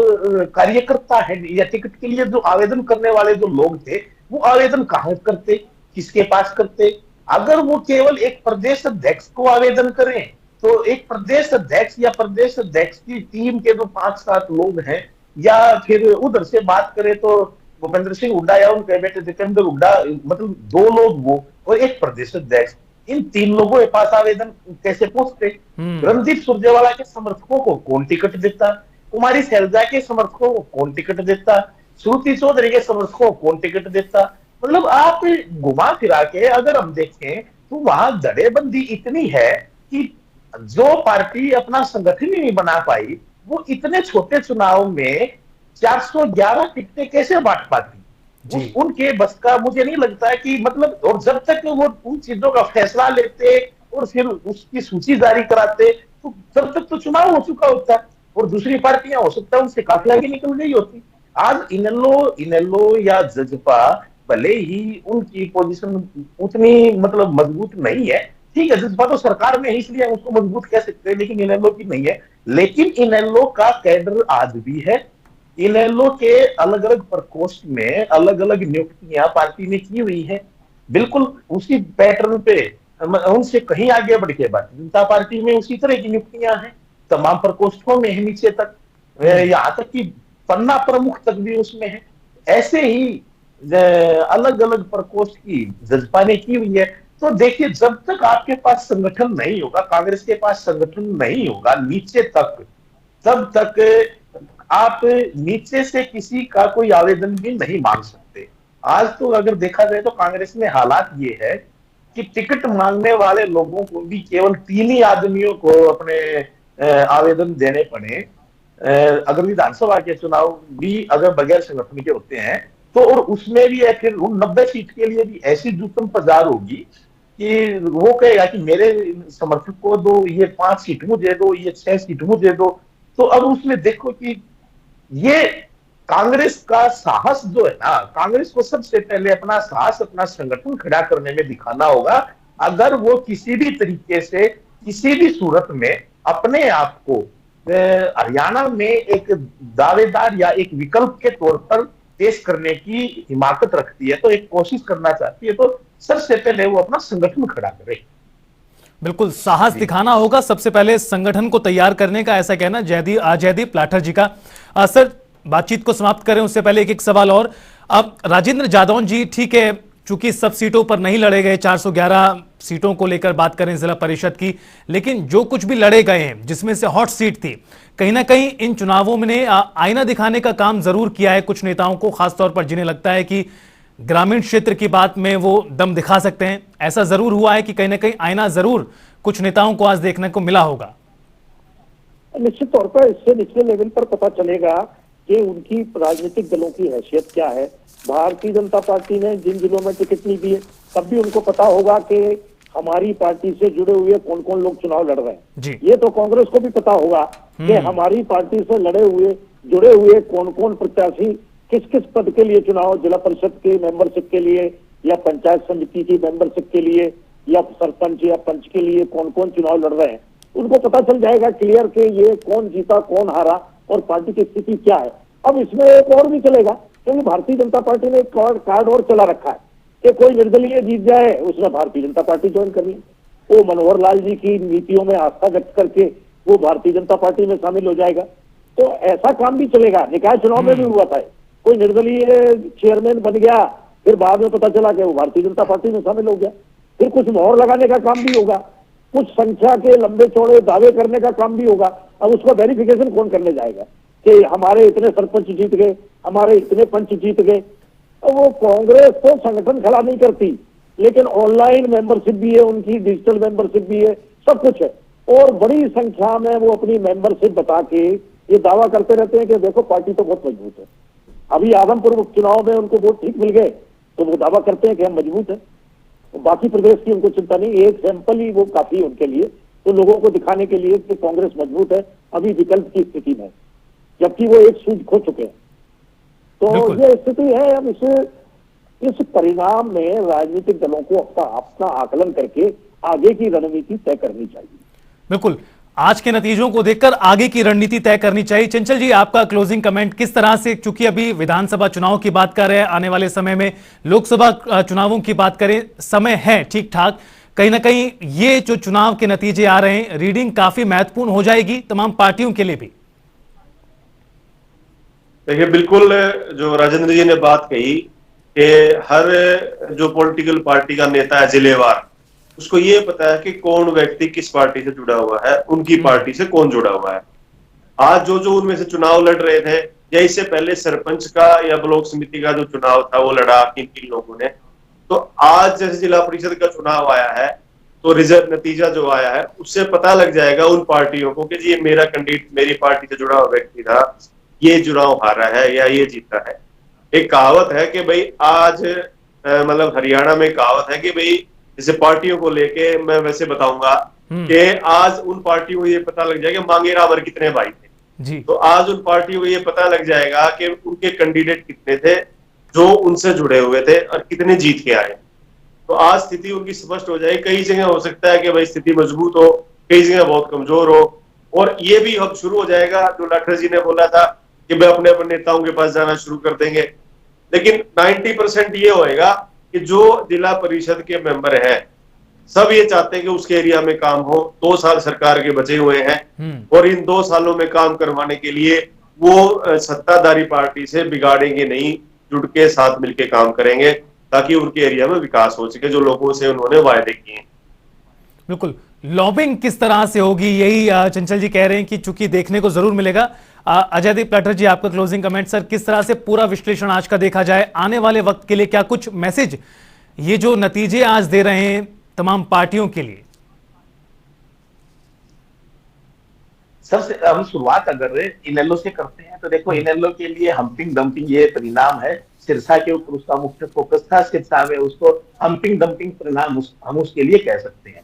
कार्यकर्ता है या टिकट के लिए जो आवेदन करने वाले जो लोग थे वो आवेदन कहां करते, किसके पास करते। अगर वो केवल एक प्रदेश अध्यक्ष को आवेदन करें तो एक प्रदेश अध्यक्ष या प्रदेश अध्यक्ष की टीम के जो 5-7 लोग हैं, या फिर उधर से बात करें तो भूपेंद्र सिंह हुड्डा या उनके बेटे जितेंद्र हुड्डा, मतलब 2 लोग वो और एक प्रदेश अध्यक्ष, इन 3 लोगों के पास आवेदन कैसे पहुंचते। रणदीप सुरजेवाला के समर्थकों को कौन टिकट देता, कुमारी शैलजा के समर्थकों को कौन टिकट देता, श्रुति चौधरी के समर्थकों को कौन टिकट देता। मतलब आप घुमा फिरा के अगर हम देखें तो वहां धड़ेबंदी इतनी है कि जो पार्टी अपना संगठन ही नहीं बना पाई वो इतने छोटे चुनाव में 411 टिकटें कैसे बांट पाती। उनके बस का मुझे नहीं लगता है कि मतलब, और जब तक वो उन चीजों का फैसला लेते और फिर उसकी सूची जारी कराते तो तब तक तो चुनाव हो चुका होता और दूसरी पार्टियां हो सकता है उनसे काफी आगे निकल गई होती। आज इनेलो या जजपा भले ही उनकी पोजीशन उतनी मतलब मजबूत नहीं है, ठीक है, जजपा तो सरकार में है इसलिए उसको मजबूत कह सकते हैं, लेकिन इनेलो की नहीं है। लेकिन इनेलो का कैडर आज भी है। इनेलो के अलग अलग प्रकोष्ठ में अलग अलग नियुक्तियां पार्टी ने की हुई है, बिल्कुल उसी पैटर्न पे, उनसे कहीं आगे बढ़ के भारतीय जनता पार्टी में उसी तरह की नियुक्तियां हैं, तमाम प्रकोष्ठों में है, नीचे तक, यहां तक कि पन्ना प्रमुख तक भी उसमें है। ऐसे ही अलग अलग प्रकोष्ठ की जजपा ने की हुई है। तो देखिए, जब तक आपके पास संगठन नहीं होगा, कांग्रेस के पास संगठन नहीं होगा नीचे तक, तब तक आप नीचे से किसी का कोई आवेदन भी नहीं मांग सकते। आज तो अगर देखा जाए तो कांग्रेस में हालात ये है कि टिकट मांगने वाले लोगों को भी केवल 3 ही आदमियों को अपने आवेदन देने पड़े। अगर विधानसभा के चुनाव भी अगर बगैर संगठन के होते हैं तो, और उसमें भी है फिर उन 90 सीट के लिए भी ऐसी जूतम पजार होगी कि वो कहेगा कि मेरे समर्थक को दो, ये 5 सीट मुझे दो, ये 6 सीट मुझे दो। तो अब उसमें देखो कि ये कांग्रेस का साहस जो है ना, कांग्रेस को सबसे पहले अपना साहस, अपना संगठन खड़ा करने में दिखाना होगा। अगर वो किसी भी तरीके से किसी भी सूरत में अपने आप को हरियाणा में एक दावेदार या एक विकल्प के तौर पर पेश करने की हिमाकत रखती है, तो एक कोशिश करना चाहती है, तो सबसे पहले वो अपना संगठन खड़ा करे। बिल्कुल साहस दिखाना होगा सबसे पहले संगठन को तैयार करने का, ऐसा कहना जयदीप लाठर जी का। सर, बातचीत को समाप्त करें उससे पहले एक सवाल और। अब राजेंद्र जादौन जी, ठीक है, चूंकि सब सीटों पर नहीं लड़े गए, 411 सीटों को लेकर बात करें जिला परिषद की, लेकिन जो कुछ भी लड़े गए हैं जिसमें से हॉट सीट थी, कहीं ना कहीं इन चुनावों में आईना दिखाने का काम जरूर किया है कुछ नेताओं को, खासतौर पर जिन्हें लगता है कि ग्रामीण क्षेत्र की बात में वो दम दिखा सकते हैं। ऐसा जरूर हुआ है कि कहीं ना कहीं आईना जरूर कुछ नेताओं को आज देखने को मिला होगा। निश्चित तौर पर इससे निचले लेवल पर पता चलेगा कि उनकी राजनीतिक दलों की हैसियत क्या है। भारतीय जनता पार्टी ने जिन जिलों में टिकट नहीं दिए तब भी उनको पता होगा कि हमारी पार्टी से जुड़े हुए कौन कौन लोग चुनाव लड़ रहे हैं। ये तो कांग्रेस को भी पता होगा कि हमारी पार्टी से जुड़े हुए कौन कौन प्रत्याशी किस किस पद के लिए चुनाव, जिला परिषद के मेंबरशिप के लिए या पंचायत समिति की मेंबरशिप के लिए या सरपंच या पंच के लिए कौन कौन चुनाव लड़ रहे हैं। उनको पता चल जाएगा क्लियर कि ये कौन जीता कौन हारा और पार्टी की स्थिति क्या है। अब इसमें एक और भी चलेगा, क्योंकि भारतीय जनता पार्टी ने एक कार्ड और चला रखा है कि कोई निर्दलीय जीत जाए उसने भारतीय जनता पार्टी ज्वाइन करनी। वो मनोहर लाल जी की नीतियों में आस्था व्यक्त करके वो भारतीय जनता पार्टी में शामिल हो जाएगा। तो ऐसा काम भी चलेगा। निकाय चुनाव में भी हुआ था, कोई निर्दलीय चेयरमैन बन गया, फिर बाद में पता चला कि वो भारतीय जनता पार्टी में शामिल हो गया। फिर कुछ मोहर लगाने का काम भी होगा, कुछ संख्या के लंबे चौड़े दावे करने का काम भी होगा। अब उसका वेरिफिकेशन कौन करने जाएगा कि हमारे इतने सरपंच जीत गए, हमारे इतने पंच जीत गए। तो वो कांग्रेस तो संगठन खड़ा नहीं करती, लेकिन ऑनलाइन मेंबरशिप भी है उनकी, डिजिटल मेंबरशिप भी है, सब कुछ है। और बड़ी संख्या में वो अपनी मेंबरशिप बता के ये दावा करते रहते हैं कि देखो पार्टी तो बहुत मजबूत है। अभी आदमपुर चुनाव में उनको वोट ठीक मिल गए तो वो दावा करते हैं कि हम मजबूत है। बाकी प्रदेश की उनको चिंता नहीं, एक सैंपल ही वो काफी उनके लिए तो लोगों को दिखाने के लिए कि कांग्रेस मजबूत है, अभी विकल्प की स्थिति में, जबकि वो एक सीट खो चुके हैं। तो ये स्थिति है। अब इस परिणाम में राजनीतिक दलों को अपना आकलन करके आगे की रणनीति तय करनी चाहिए। बिल्कुल, आज के नतीजों को देखकर आगे की रणनीति तय करनी चाहिए। चंचल जी, आपका क्लोजिंग कमेंट किस तरह से, चूंकि अभी विधानसभा चुनाव की बात कर रहे हैं, आने वाले समय में लोकसभा चुनावों की बात करें, समय है ठीक ठाक, कहीं ना कहीं ये जो चुनाव के नतीजे आ रहे हैं, रीडिंग काफी महत्वपूर्ण हो जाएगी तमाम पार्टियों के लिए भी। देखिए, बिल्कुल जो राजेंद्र जी ने बात कही कि हर जो पॉलिटिकल पार्टी का नेता है जिलेवार, उसको ये पता है कि कौन व्यक्ति किस पार्टी से जुड़ा हुआ है, उनकी पार्टी से कौन जुड़ा हुआ है। आज जो उनमें से चुनाव लड़ रहे थे, या इससे पहले सरपंच का या ब्लॉक समिति का जो चुनाव था वो लड़ा किन किन लोगों ने, तो आज जैसे जिला परिषद का चुनाव आया है, तो रिजल्ट नतीजा जो आया है उससे पता लग जाएगा उन पार्टियों को कि ये मेरा कैंडिडेट, मेरी पार्टी से जुड़ा हुआ व्यक्ति था, ये चुनाव हारा है या ये जीता है। एक कहावत है कि भाई आज मतलब हरियाणा में कहावत है कि भाई जैसे पार्टियों को लेके मैं वैसे बताऊंगा कि आज उन पार्टियों को ये पता लग जाएगा मांगे रावर कितने भाई थे जी। तो आज उन पार्टियों को ये पता लग जाएगा कि उनके कैंडिडेट कितने थे जो उनसे जुड़े हुए थे और कितने जीत के आए। तो आज स्थिति उनकी स्पष्ट हो जाएगी। कई जगह हो सकता है कि भाई स्थिति मजबूत हो, कई जगह बहुत कमजोर हो, और ये भी अब शुरू हो जाएगा जो लाठर जी ने बोला था कि भाई अपने अपने नेताओं के पास जाना शुरू कर देंगे। लेकिन 90% ये होएगा कि जो जिला परिषद के मेंबर हैं सब ये चाहते हैं कि उसके एरिया में काम हो। 2 साल सरकार के बचे हुए हैं और इन 2 सालों में काम करवाने के लिए वो सत्ताधारी पार्टी से बिगाड़ेंगे नहीं, जुट के साथ मिलके काम करेंगे ताकि उनके एरिया में विकास हो सके जो लोगों से उन्होंने वायदे किए। बिल्कुल, लॉबिंग किस तरह से होगी, यही चंचल जी कह रहे हैं कि चूंकि देखने को जरूर मिलेगा। अजयदीप लाठर जी, आपका क्लोजिंग कमेंट सर, किस तरह से पूरा विश्लेषण आज का देखा जाए, आने वाले वक्त के लिए क्या कुछ मैसेज ये जो नतीजे आज दे रहे हैं तमाम पार्टियों के लिए? सबसे हम शुरुआत अगर इनेलो से करते हैं तो देखो, इनेलो के लिए हम्पिंग डंपिंग ये परिणाम है। सिरसा के ऊपर उसका मुख्य फोकस था, सिरसा में उसको हम्पिंग डंपिंग परिणाम हम उसके लिए कह सकते हैं।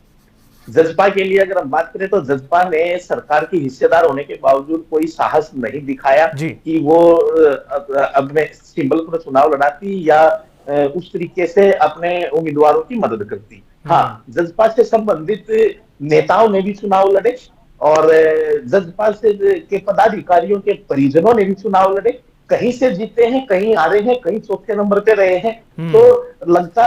जजपा के लिए अगर हम बात करें तो जजपा ने सरकार की हिस्सेदार होने के बावजूद कोई साहस नहीं दिखाया कि वो अपने सिंबल पर चुनाव लड़ाती या उस तरीके से अपने उम्मीदवारों की मदद करती। हाँ, जजपा से संबंधित नेताओं ने भी चुनाव लड़े और जजपा से के पदाधिकारियों के परिजनों ने भी चुनाव लड़े। कहीं से जीते हैं, कहीं हारे हैं, कहीं चौथे नंबर पे रहे हैं। तो लगता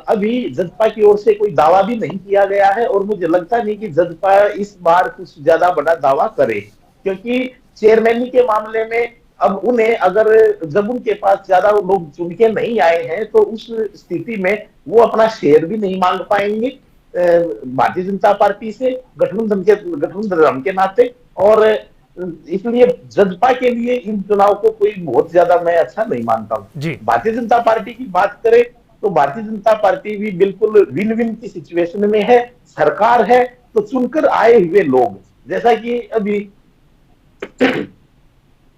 अभी जजपा की ओर से कोई दावा भी नहीं किया गया है और मुझे लगता नहीं कि जजपा इस बार कुछ ज्यादा बड़ा दावा करे, क्योंकि चेयरमैनी के मामले में अब उन्हें अगर जब उनके पास ज्यादा लोग चुन के नहीं आए हैं तो उस स्थिति में वो अपना शेयर भी नहीं मांग पाएंगे भारतीय जनता पार्टी से गठबंधन के नाते। और इसलिए जजपा के लिए इन चुनाव को कोई बहुत ज्यादा मैं अच्छा नहीं मानता हूँ। भारतीय जनता पार्टी की बात करें तो भारतीय जनता पार्टी भी बिल्कुल विन विन की सिचुएशन में है। सरकार है तो चुनकर आए हुए लोग, जैसा कि अभी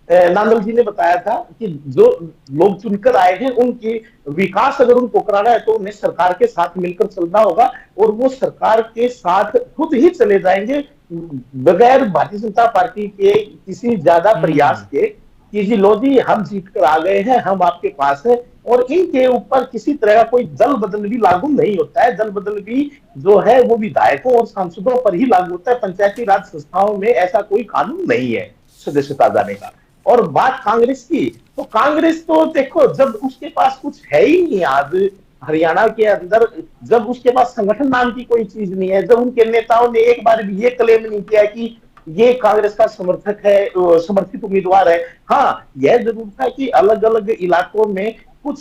नांदल जी ने बताया था कि जो लोग चुनकर आए हैं उनकी विकास अगर उनको कराना है तो उन्हें सरकार के साथ मिलकर चलना होगा और वो सरकार के साथ खुद ही चले जाएंगे बगैर भारतीय जनता पार्टी के किसी ज्यादा प्रयास के कि जी लो जी हम जीत कर आ गए हैं, हम आपके पास है। और इनके ऊपर किसी तरह का कोई दल बदल भी लागू नहीं होता है। दल बदल भी जो है वो विधायकों और सांसदों पर ही लागू होता है। पंचायती राज संस्थाओं में ऐसा कोई कानून नहीं है सदस्यता जाने का। और बात कांग्रेस की, तो कांग्रेस तो देखो जब उसके पास कुछ है ही नहीं, आज हरियाणा के अंदर जब उसके पास संगठन नाम की कोई चीज नहीं है, जब उनके नेताओं ने एक बार भी ये क्लेम नहीं किया कि ये कांग्रेस का समर्थक है, समर्थित उम्मीदवार है। हाँ, यह जरूर था कि अलग अलग इलाकों में कुछ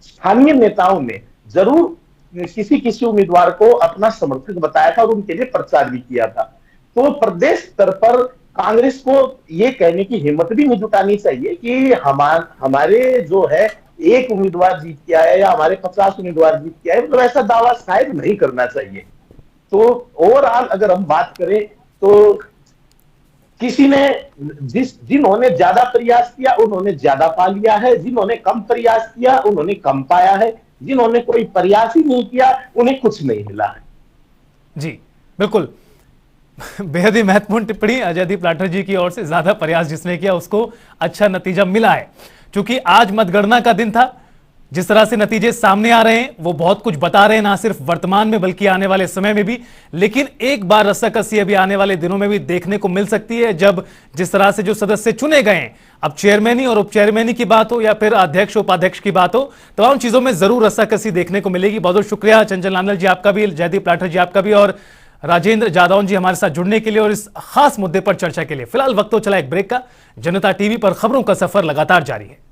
स्थानीय नेताओं ने जरूर किसी किसी उम्मीदवार को अपना समर्थक बताया था और उनके लिए प्रचार भी किया था। तो प्रदेश स्तर पर कांग्रेस को ये कहने की हिम्मत भी नहीं जुटानी चाहिए कि हमारे जो है एक उम्मीदवार जीत के आया या हमारे 50 उम्मीदवार जीत के आए, मतलब ऐसा दावा शायद नहीं करना चाहिए। तो ओवरऑल अगर हम बात करें तो किसी ने जिन्होंने ज्यादा प्रयास किया उन्होंने ज्यादा पा लिया है, जिन्होंने कम प्रयास किया उन्होंने कम पाया है, जिन्होंने कोई प्रयास ही नहीं किया उन्हें कुछ नहीं मिला है। जी, बिल्कुल, बेहद ही महत्वपूर्ण टिप्पणी अजयदीप लाठर जी की ओर से। ज्यादा प्रयास जिसने किया उसको अच्छा नतीजा मिला है, क्योंकि आज मतगणना का दिन था। जिस तरह से नतीजे सामने आ रहे हैं वो बहुत कुछ बता रहे हैं, ना सिर्फ वर्तमान में बल्कि आने वाले समय में भी। लेकिन एक बार रस्साकसी अभी आने वाले दिनों में भी देखने को मिल सकती है, जब जिस तरह से जो सदस्य चुने गए हैं, अब चेयरमैनी और उप चेयरमैनी की बात हो या फिर अध्यक्ष उपाध्यक्ष की बात हो, तमाम चीजों में जरूर रस्साकसी देखने को मिलेगी। बहुत बहुत शुक्रिया चंचल लांदल जी आपका भी, जयदीप लाठर जी आपका भी, और राजेंद्र जादौन जी हमारे साथ जुड़ने के लिए और इस खास मुद्दे पर चर्चा के लिए। फिलहाल वक्त तो चला एक ब्रेक का। जनता टीवी पर खबरों का सफर लगातार जारी है।